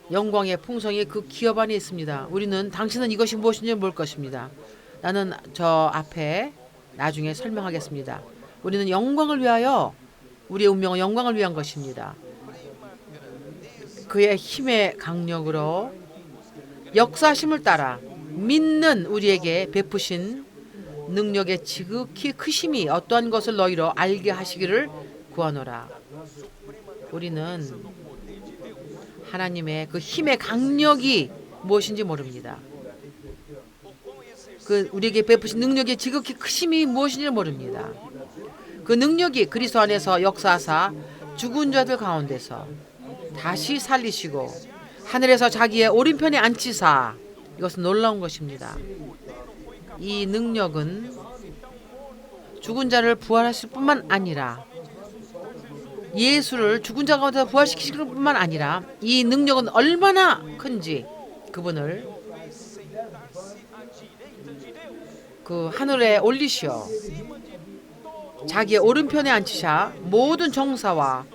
영광의 풍성이 그 기업 안에 있습니다. 우리는 당신은 이것이 무엇인지 모를 것입니다. 나는 저 앞에 나중에 설명하겠습니다. 우리는 영광을 위하여 우리의 운명은 영광을 위한 것입니다. 그의 힘의 강력으로 역사심을 따라 믿는 우리에게 베푸신 능력의 지극히 크심이 어떠한 것을 너희로 알게 하시기를 구하노라. 우리는 하나님의 그 힘의 강력이 무엇인지 모릅니다. 그 우리에게 베푸신 능력의 지극히 크심이 무엇인지 모릅니다. 그 능력이 그리스도 안에서 역사하사 죽은 자들 가운데서 다시 살리시고 하늘에서 자기의 오른편에 앉히사. 이것은 놀라운 것입니다. 이 능력은 죽은 자를 부활하실 뿐만 아니라 예수를 죽은 자 가운데서 부활시키실 뿐만 아니라 이 능력은 얼마나 큰지 그분을 그 하늘에 올리시어 자기의 오른편에 앉히사 모든 정사와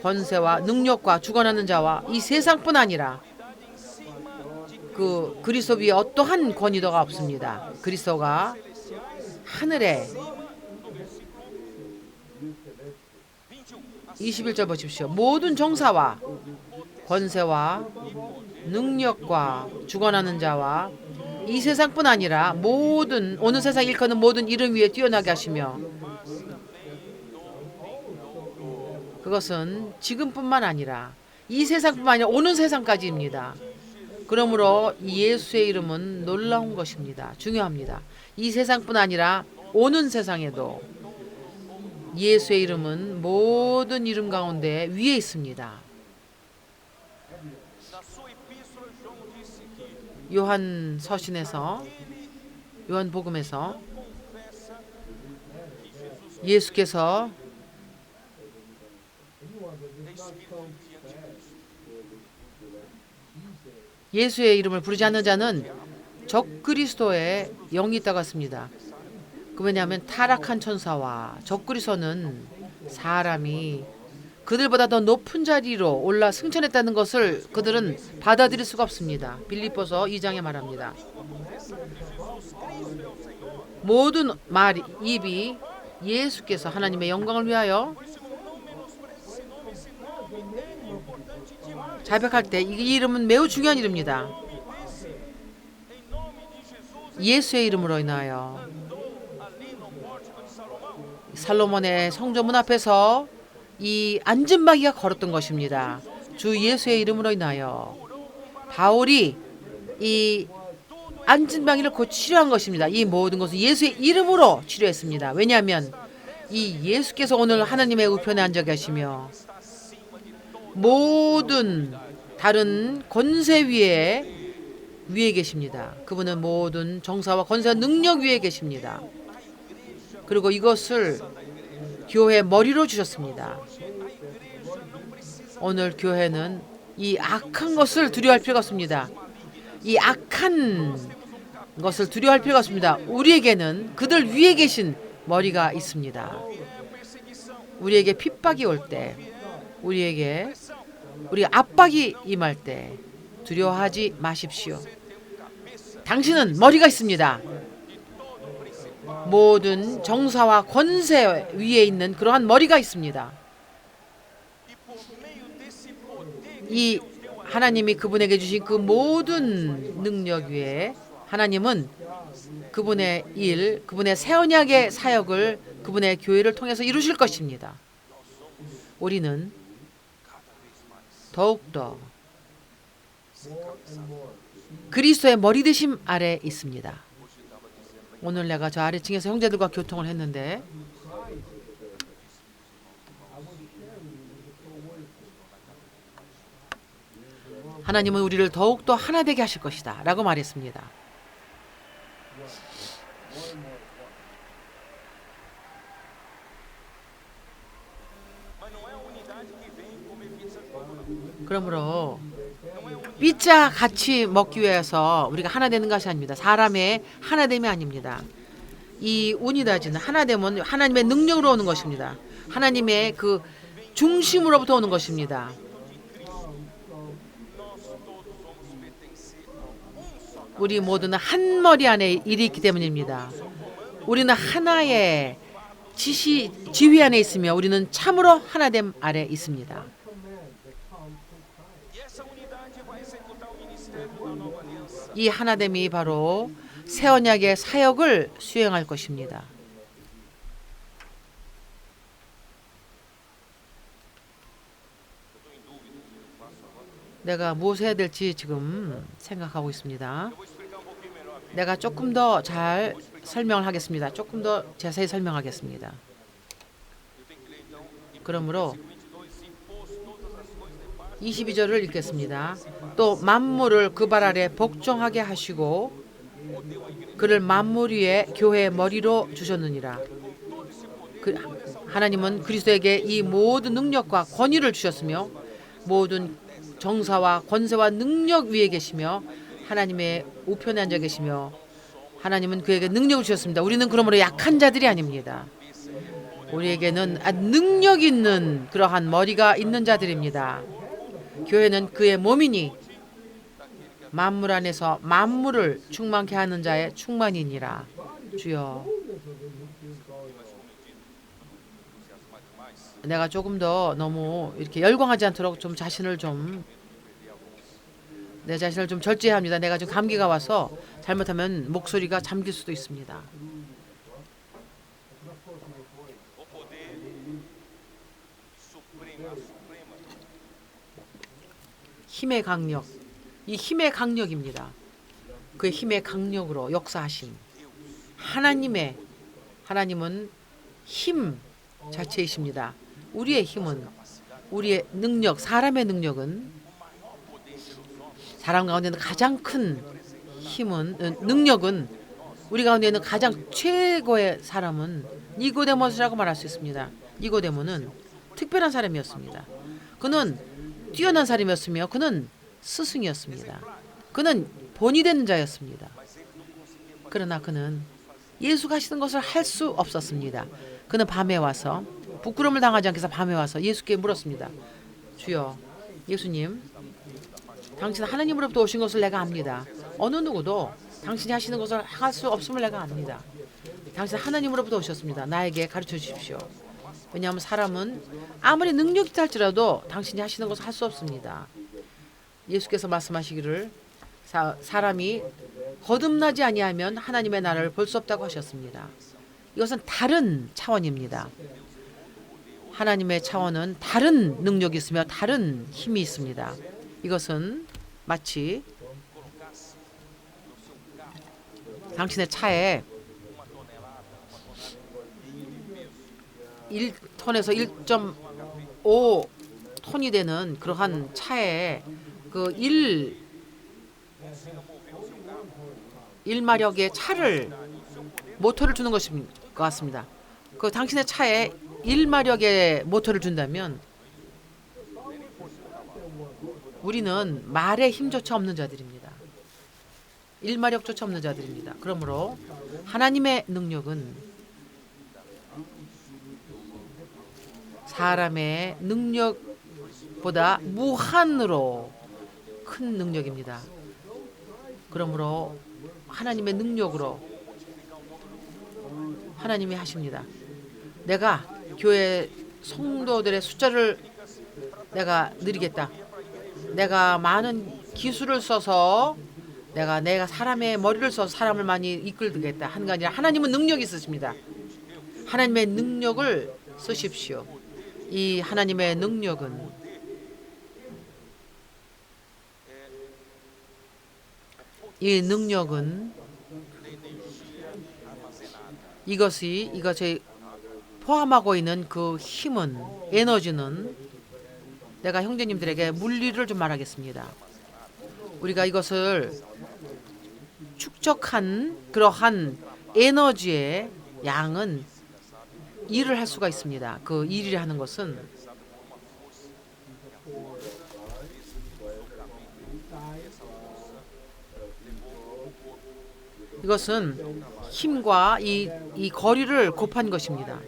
권세와 능력과 주관하는 자와 이 세상뿐 아니라 그 그리스도 위에 어떠한 권위도가 없습니다. 그리스도가 하늘에 21절 보십시오. 모든 정사와 권세와 능력과 주관하는 자와 이 세상뿐 아니라 모든 오는 세상 일컫는 모든 이름 위에 뛰어나게 하시며 그것은 지금뿐만 아니라 이 세상뿐만 아니라 오는 세상까지입니다. 그러므로 예수의 이름은 놀라운 것입니다. 중요합니다. 이 세상뿐 아니라 오는 세상에도 예수의 이름은 모든 이름 가운데 위에 있습니다. 요한 서신에서 요한복음에서 예수께서 예수의 이름을 부르지 않는 자는 적그리스도의 영이 있다고 했습니다. 왜냐하면 타락한 천사와 적그리스도는 사람이 그들보다 더 높은 자리로 올라 승천했다는 것을 그들은 받아들일 수가 없습니다. 빌립보서 2장에 말합니다. 모든 말 입이 예수께서 하나님의 영광을 위하여 자백할 때 이 이름은 매우 중요한 이름입니다. 예수의 이름으로 인하여 살로몬의 성전 문 앞에서 이 안전마귀가 걸었던 것입니다. 주 예수의 이름으로 인하여 바울이 이 안전마귀를 곧 치료한 것입니다. 이 모든 것은 예수의 이름으로 치료했습니다. 왜냐하면 이 예수께서 오늘 하나님의 우편에 앉아 계시며 모든 다른 권세 위에 계십니다. 그분은 모든 정사와 권세와 능력 위에 계십니다. 그리고 이것을 교회 머리로 주셨습니다. 오늘 교회는 이 악한 것을 두려워할 필요가 없습니다. 이 악한 것을 두려워할 필요가 없습니다. 우리에게는 그들 위에 계신 머리가 있습니다. 우리에게 핍박이 올 때, 우리 압박이 임할 때 두려워하지 마십시오. 당신은 머리가 있습니다. 모든 정사와 권세 위에 있는 그러한 머리가 있습니다. 이 하나님이 그분에게 주신 그 모든 능력 위에 하나님은 그분의 일, 그분의 새 언약의 사역을 그분의 교회를 통해서 이루실 것입니다. 우리는 더욱더 그리스도의 머리 되심 아래 있습니다. 오늘 내가 저 아래층에서 형제들과 교통을 했는데 하나님은 우리를 더욱더 하나 되게 하실 것이다 라고 말했습니다. 그러므로 피자 같이 먹기 위해서 우리가 하나 되는 것이 아닙니다. 사람의 하나됨이 아닙니다. 이 우니다지는 하나됨은 하나님의 능력으로 오는 것입니다. 하나님의 그 중심으로부터 오는 것입니다. 우리 모두는 한 머리 안에 일이 있기 때문입니다. 우리는 하나의 지휘 안에 있으며 우리는 참으로 하나됨 아래 있습니다. 이 하나됨이 바로 새 언약의 사역을 수행할 것입니다. 내가 무엇을 해야 될지 지금 생각하고 있습니다. 내가 조금 더 잘 설명을 하겠습니다. 조금 더 자세히 설명하겠습니다. 그러므로 22절을 읽겠습니다. 또 만물을 그 발 아래 복종하게 하시고 그를 만물 위에 교회의 머리로 주셨느니라. 하나님은 그리스도에게 이 모든 능력과 권위를 주셨으며 모든 정사와 권세와 능력 위에 계시며 하나님의 우편에 앉아 계시며 하나님은 그에게 능력을 주셨습니다. 우리는 그러므로 약한 자들이 아닙니다. 우리에게는 능력 있는 그러한 머리가 있는 자들입니다. 교회는 그의 몸이니 만물 안에서 만물을 충만케 하는 자의 충만이니라. 주여, 내가 조금 더 너무 이렇게 열광하지 않도록 좀 내 자신을 좀 절제해야 합니다. 내가 지금 감기가 와서 잘못하면 목소리가 잠길 수도 있습니다. 힘의 강력, 이 힘의 강력입니다. 그의 힘의 강력으로 역사하심. 하나님은 힘 자체이십니다. 우리의 힘은, 우리의 능력, 사람의 능력은, 사람 가운데는 가장 큰 능력은, 우리 가운데 있는 가장 최고의 사람은 니고데모스라고 말할 수 있습니다. 니고데모는 특별한 사람이었습니다. 그는 뛰어난 사람이었으며 그는 스승이었습니다. 그는 본이 되는 자였습니다. 그러나 그는 예수가 하시는 것을 할 수 없었습니다. 그는 밤에 와서 부끄러움을 당하지 않기 위해서 밤에 와서 예수께 물었습니다. 주여, 예수님, 당신 하나님으로부터 오신 것을 내가 압니다. 어느 누구도 당신이 하시는 것을 할 수 없음을 내가 압니다. 당신 하나님으로부터 오셨습니다. 나에게 가르쳐 주십시오. 왜냐하면 사람은 아무리 능력이 있다 할지라도 당신이 하시는 것을 할 수 없습니다. 예수께서 말씀하시기를 사람이 거듭나지 아니하면 하나님의 나라를 볼 수 없다고 하셨습니다. 이것은 다른 차원입니다. 하나님의 차원은 다른 능력이 있으며 다른 힘이 있습니다. 이것은 마치 당신의 차에 1톤에서 1.5 톤이 되는 그러한 차에 그 1마력의 모터를 주는 것인 것 같습니다. 그 당신의 차에 1마력의 모터를 준다면 우리는 말에 힘조차 없는 자들입니다. 일마력조차 없는 자들입니다. 그러므로 하나님의 능력은 사람의 능력보다 무한으로 큰 능력입니다. 그러므로 하나님의 능력으로 하나님이 하십니다. 내가 교회 성도들의 숫자를 내가 늘리겠다. 내가 많은 기술을 써서 내가 사람의 머리를 써서 사람을 많이 이끌겠다 하는 게 아니라 하나님은 능력이 있으십니다. 하나님의 능력을 쓰십시오. 이 하나님의 능력은 이것이 포함하고 있는 그 힘은 에너지는 내가 형제님들에게 물리를 좀 말하겠습니다. 우리가 이것을 축적한 그러한 에너지의 양은 일을 할 수가 있습니다. 그 일을 하는 것은 이것은 힘과 이 거리를 곱한 것입니다.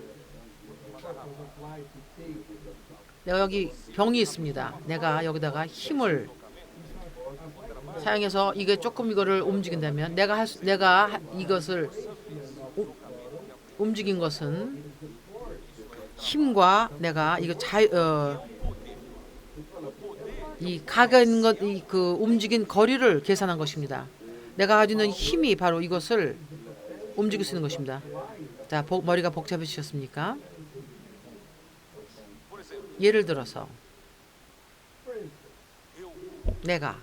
내가 여기 병이 있습니다. 내가 여기다가 힘을 사용해서 이게 조금 이거를 움직인다면 내가 이것을 움직인 것은 힘과 내가 이거 이 가는 것 그 움직인 거리를 계산한 것입니다. 내가 가지고 있는 힘이 바로 이것을 움직일 수 있는 것입니다. 자, 머리가 복잡해지셨습니까? 예를 들어서 내가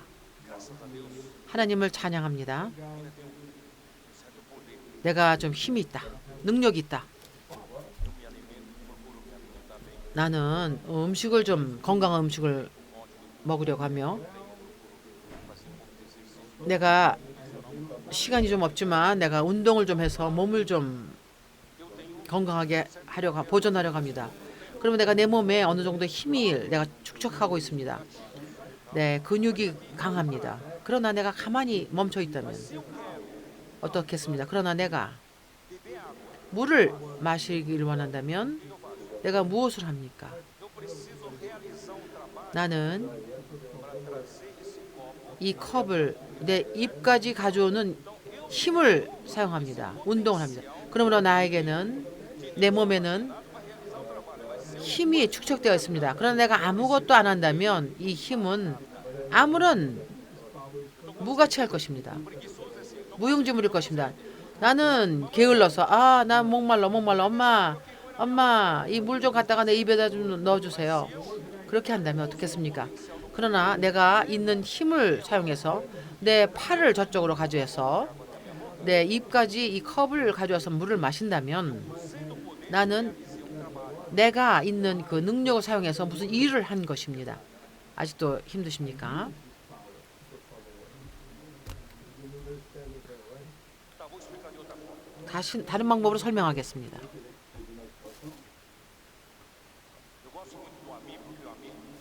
하나님을 찬양합니다. 내가 좀 힘이 있다. 능력이 있다. 나는 음식을 좀 건강한 음식을 먹으려고 하며 내가 시간이 좀 없지만 내가 운동을 좀 해서 몸을 좀 건강하게 보존하려고 합니다. 그러면 내가 내 몸에 어느 정도 힘이 내가 축적하고 있습니다. 네, 근육이 강합니다. 그러나 내가 가만히 멈춰 있다면 어떻겠습니다. 그러나 내가 물을 마시기를 원한다면 내가 무엇을 합니까? 나는 이 컵을 내 입까지 가져오는 힘을 사용합니다. 운동을 합니다. 그러므로 나에게는 내 몸에는 힘이 축적되어 있습니다. 그러나 내가 아무것도 안 한다면 이 힘은 아무런 무가치할 것입니다. 무용지물일 것입니다. 나는 게을러서 난 목말라 엄마 이 물 좀 갖다가 내 입에다 좀 넣어주세요. 그렇게 한다면 어떻겠습니까? 그러나 내가 있는 힘을 사용해서 내 팔을 저쪽으로 가져와서 내 입까지 이 컵을 가져와서 물을 마신다면 나는 내가 있는 그 능력을 사용해서 무슨 일을 한 것입니다. 아직도 힘드십니까? 다른 방법으로 설명하겠습니다.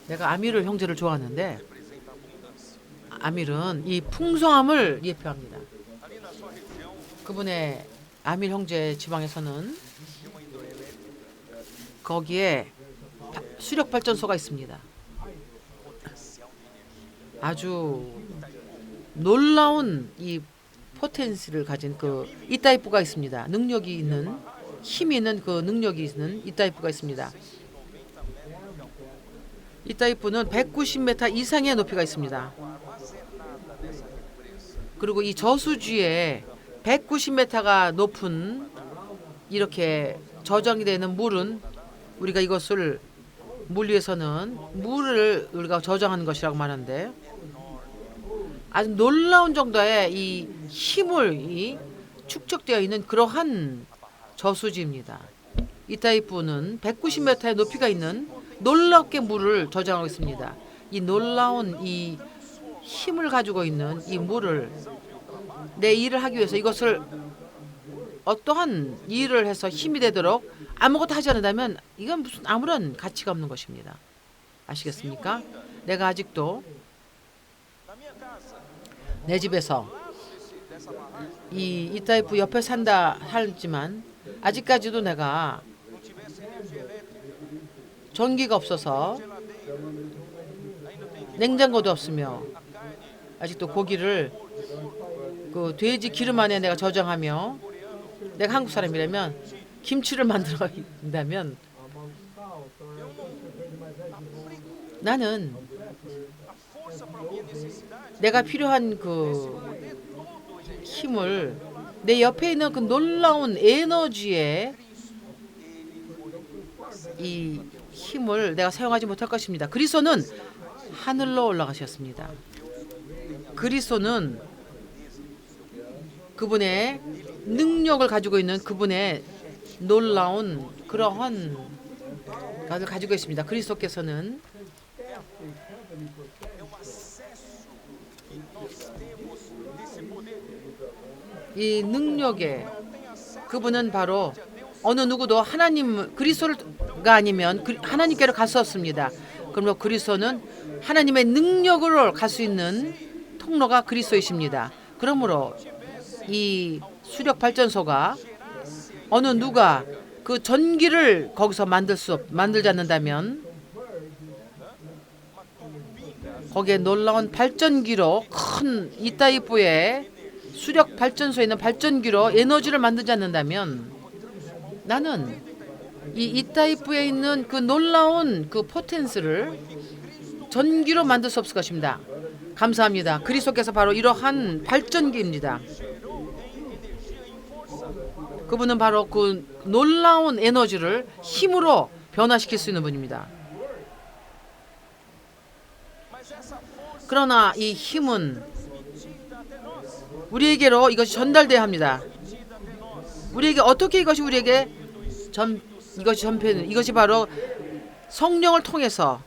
내가 아밀을 형제를 좋아하는데 아밀은 이 풍성함을 예표합니다. 그분의 아밀 형제 지방에서는 거기에 수력 발전소가 있습니다. 아주 놀라운 이 포텐시를 가진 그 이타이프가 있습니다. 능력이 있는 힘이 있는 그 능력이 있는 이타이프가 있습니다. 이타이프는 190m 이상의 높이가 있습니다. 그리고 이 저수지에 190m가 높은 이렇게 저장이 되는 물은 우리가 이것을 물 위에서는 물을 우리가 저장하는 것이라고 말하는데 아주 놀라운 정도의 이 힘을 축적되어 있는 그러한 저수지입니다. 이타이프는 190m의 높이가 있는 놀랍게 물을 저장하고 있습니다. 이 놀라운 이 힘을 가지고 있는 이 물을 내 일을 하기 위해서 이것을 어떠한 일을 해서 힘이 되도록 아무것도 하지 않는다면 이건 무슨 아무런 가치가 없는 것입니다. 아시겠습니까? 내가 아직도 내 집에서 이 이타이프 옆에 살지만 아직까지도 내가 전기가 없어서 냉장고도 없으며 아직도 고기를 그 돼지 기름 안에 내가 저장하며 내가 한국 사람이라면 김치를 만들어 한다면 나는 내가 필요한 그 힘을 내 옆에 있는 그 놀라운 에너지의 이 힘을 내가 사용하지 못할 것입니다. 그리스도는 하늘로 올라가셨습니다. 그리스도는 그분의 능력을 가지고 있는 그분의 놀라운 그러한 것을 가지고 있습니다. 그리스도께서는 이 능력에 그분은 바로 어느 누구도 하나님 그리스도가 아니면 하나님께로 갈 수 없습니다. 그러므로 그리스도는 하나님의 능력으로 갈 수 있는 통로가 그리스도이십니다. 그러므로 이 수력 발전소가 어느 누가 그 전기를 거기서 만들지 않는다면 거기에 놀라운 발전기로 큰 이타이프의 수력 발전소에 있는 발전기로 에너지를 만들지 않는다면 나는 이 이타이프에 있는 그 놀라운 그 포텐스를 전기로 만들 수 없을 것입니다. 감사합니다. 그리스도께서 바로 이러한 발전기입니다. 그분은 바로 그 놀라운 에너지를 힘으로 변화시킬 수 있는 분입니다. 그러나 이 힘은 우리에게로 이것이 전달돼야 합니다. 우리에게 어떻게 이것이 전폐는 이것이 바로 성령을 통해서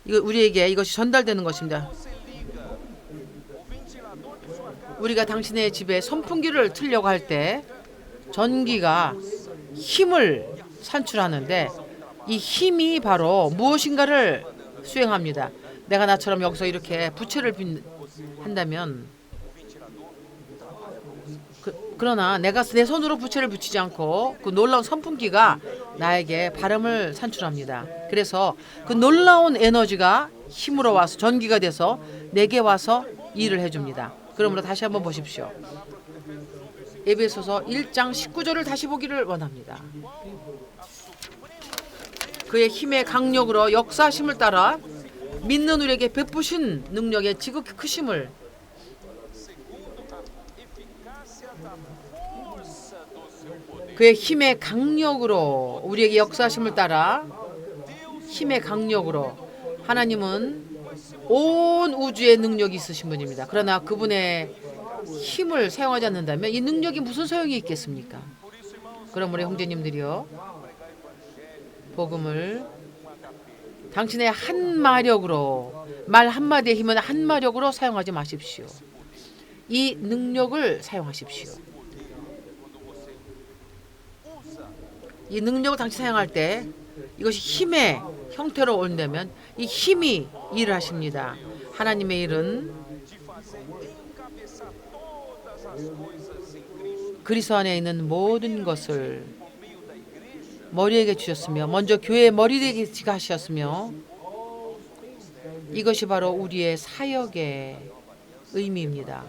우리에게 이것이 전달되는 것입니다. 우리가 당신의 집에 선풍기를 틀려고 할 때 전기가 힘을 산출하는데 이 힘이 바로 무엇인가를 수행합니다. 내가 나처럼 여기서 이렇게 부채를 한다면 그러나 내가 내 손으로 부채를 붙이지 않고 그 놀라운 선풍기가 나에게 바람을 산출합니다. 그래서 그 놀라운 에너지가 힘으로 와서 전기가 돼서 내게 와서 일을 해줍니다. 그러므로 다시 한번 보십시오. 에베소서 1장 19절을 다시 보기를 원합니다. 그의 힘의 강력으로 역사하심을 따라 믿는 우리에게 베푸신 능력의 지극히 크심을 그의 힘의 강력으로 우리에게 역사하심을 따라 힘의 강력으로 하나님은 온 우주의 능력이 있으신 분입니다. 그러나 그분의 힘을 사용하지 않는다면 이 능력이 무슨 소용이 있겠습니까? 그러므로 형제님들이요, 복음을 당신의 한 마력으로 말 한마디의 힘은 한 마력으로 사용하지 마십시오. 이 능력을 사용하십시오. 이 능력을 당신 사용할 때 이것이 힘의 형태로 온다면 이 힘이 일을 하십니다. 하나님의 일은 그리스도 안에 있는 모든 것을 머리에게 주셨으며 먼저 교회의 머리에게 하셨으며 이것이 바로 우리의 사역의 의미입니다.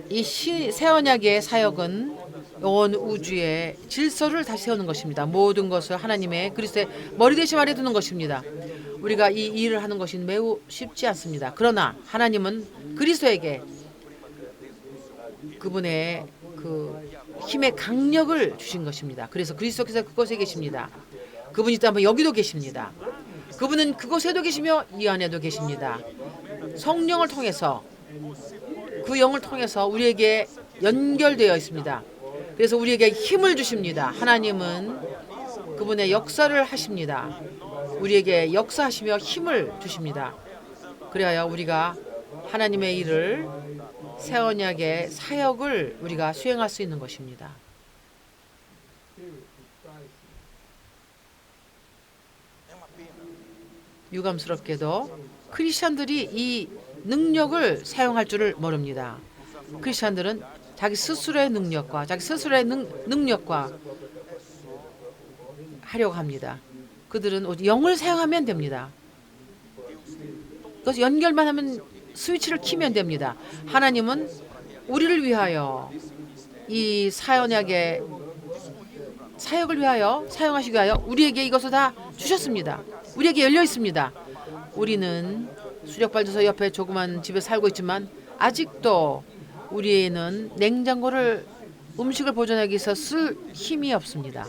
이 새 언약의 사역은 온 우주의 질서를 다시 세우는 것입니다. 모든 것을 하나님의 그리스도의 머리 대신 아래 두는 것입니다. 우리가 이 일을 하는 것이 매우 쉽지 않습니다. 그러나 하나님은 그리스도에게 그분의 그 힘의 강력을 주신 것입니다. 그래서 그리스도께서 그곳에 계십니다. 그분이 있다면 여기도 계십니다. 그분은 그곳에도 계시며 이 안에도 계십니다. 성령을 통해서 그 영을 통해서 우리에게 연결되어 있습니다. 그래서 우리에게 힘을 주십니다. 하나님은 그분의 역사를 하십니다. 우리에게 역사하시며 힘을 주십니다. 그래야 우리가 하나님의 일을 새 언약의 사역을 우리가 수행할 수 있는 것입니다. 유감스럽게도 크리스천들이 이 능력을 사용할 줄을 모릅니다. 크리스천들은 자기 스스로의 능력과 자기 스스로의 능력과 하려고 합니다. 그들은 오직 영을 사용하면 됩니다. 그래서 연결만 하면 스위치를 키면 됩니다. 하나님은 우리를 위하여 이 사역의 사역을 위하여 사용하시기 위하여 우리에게 이것을 다 주셨습니다. 우리에게 열려 있습니다. 우리는 수력발전소 옆에 조그만 집에 살고 있지만 아직도 우리에는 냉장고를 음식을 보존하기 위해서 쓸 힘이 없습니다.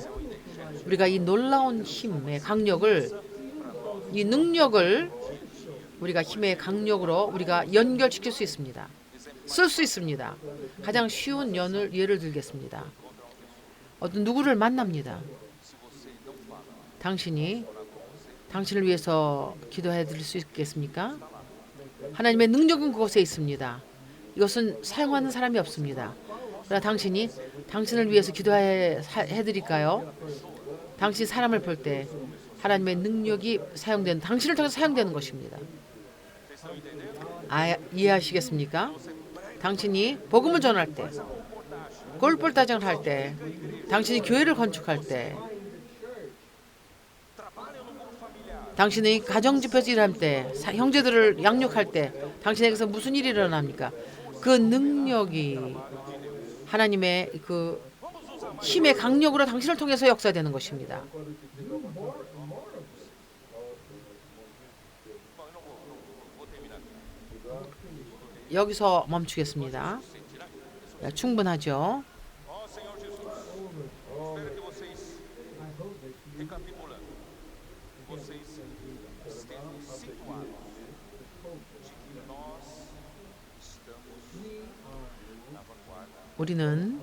우리가 이 놀라운 힘의 강력을 이 능력을 우리가 힘의 강력으로 우리가 연결시킬 수 있습니다. 쓸 수 있습니다. 가장 쉬운 예를 들겠습니다. 어떤 누구를 만납니다. 당신을 위해서 기도해 드릴 수 있겠습니까? 하나님의 능력은 그곳에 있습니다. 이것은 사용하는 사람이 없습니다. 그러나 당신을 위해서 기도해 드릴까요? 당신 사람을 볼 때 하나님의 능력이 당신을 통해서 사용되는 것입니다. 이해하시겠습니까? 당신이 복음을 전할 때, 골볼타장을 할 때, 당신이 교회를 건축할 때, 당신이 가정집회에서 일할 때, 형제들을 양육할 때 당신에게서 무슨 일이 일어납니까? 그 능력이 하나님의 그 힘의 강력으로 당신을 통해서 역사되는 것입니다. 여기서 멈추겠습니다. 충분하죠? 우리는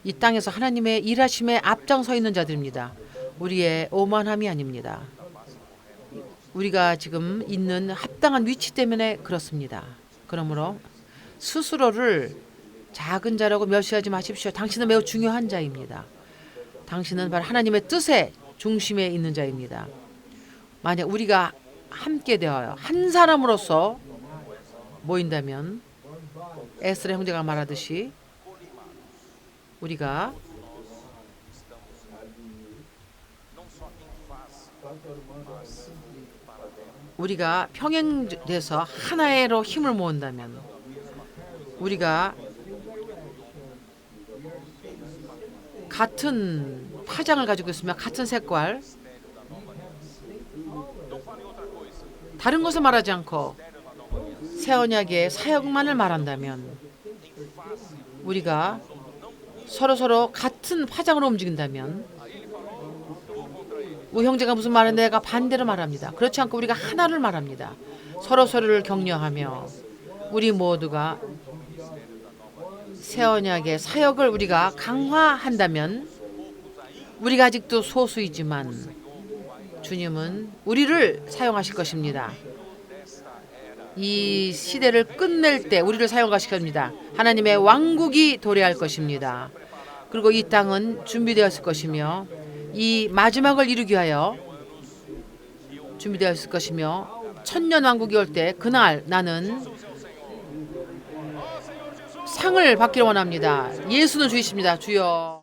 이 땅에서 하나님의 일하심에 앞장서 있는 자들입니다. 우리의 오만함이 아닙니다. 우리가 지금 있는 합당한 위치 때문에 그렇습니다. 그러므로 스스로를 작은 자라고 멸시하지 마십시오. 당신은 매우 중요한 자입니다. 당신은 바로 하나님의 뜻의 중심에 있는 자입니다. 만약 우리가 함께 되어요 한 사람으로서 모인다면 에스라 형제가 말하듯이 우리가 평행돼서 하나로 힘을 모은다면 우리가 같은 파장을 가지고 있으면 같은 색깔 다른 것을 말하지 않고 새 언약의 사역만을 말한다면 우리가 서로 같은 파장으로 움직인다면 우리 형제가 무슨 말하는데 내가 반대로 말합니다. 그렇지 않고 우리가 하나를 말합니다. 서로를 격려하며 우리 모두가 새 언약의 사역을 우리가 강화한다면 우리가 아직도 소수이지만 주님은 우리를 사용하실 것입니다. 이 시대를 끝낼 때 우리를 사용하실 겁니다. 하나님의 왕국이 도래할 것입니다. 그리고 이 땅은 준비되었을 것이며 이 마지막을 이루기 위하여 준비되었을 것이며 천년 왕국이 올 때 그날 나는 상을 받기를 원합니다. 예수는 주이십니다. 주여.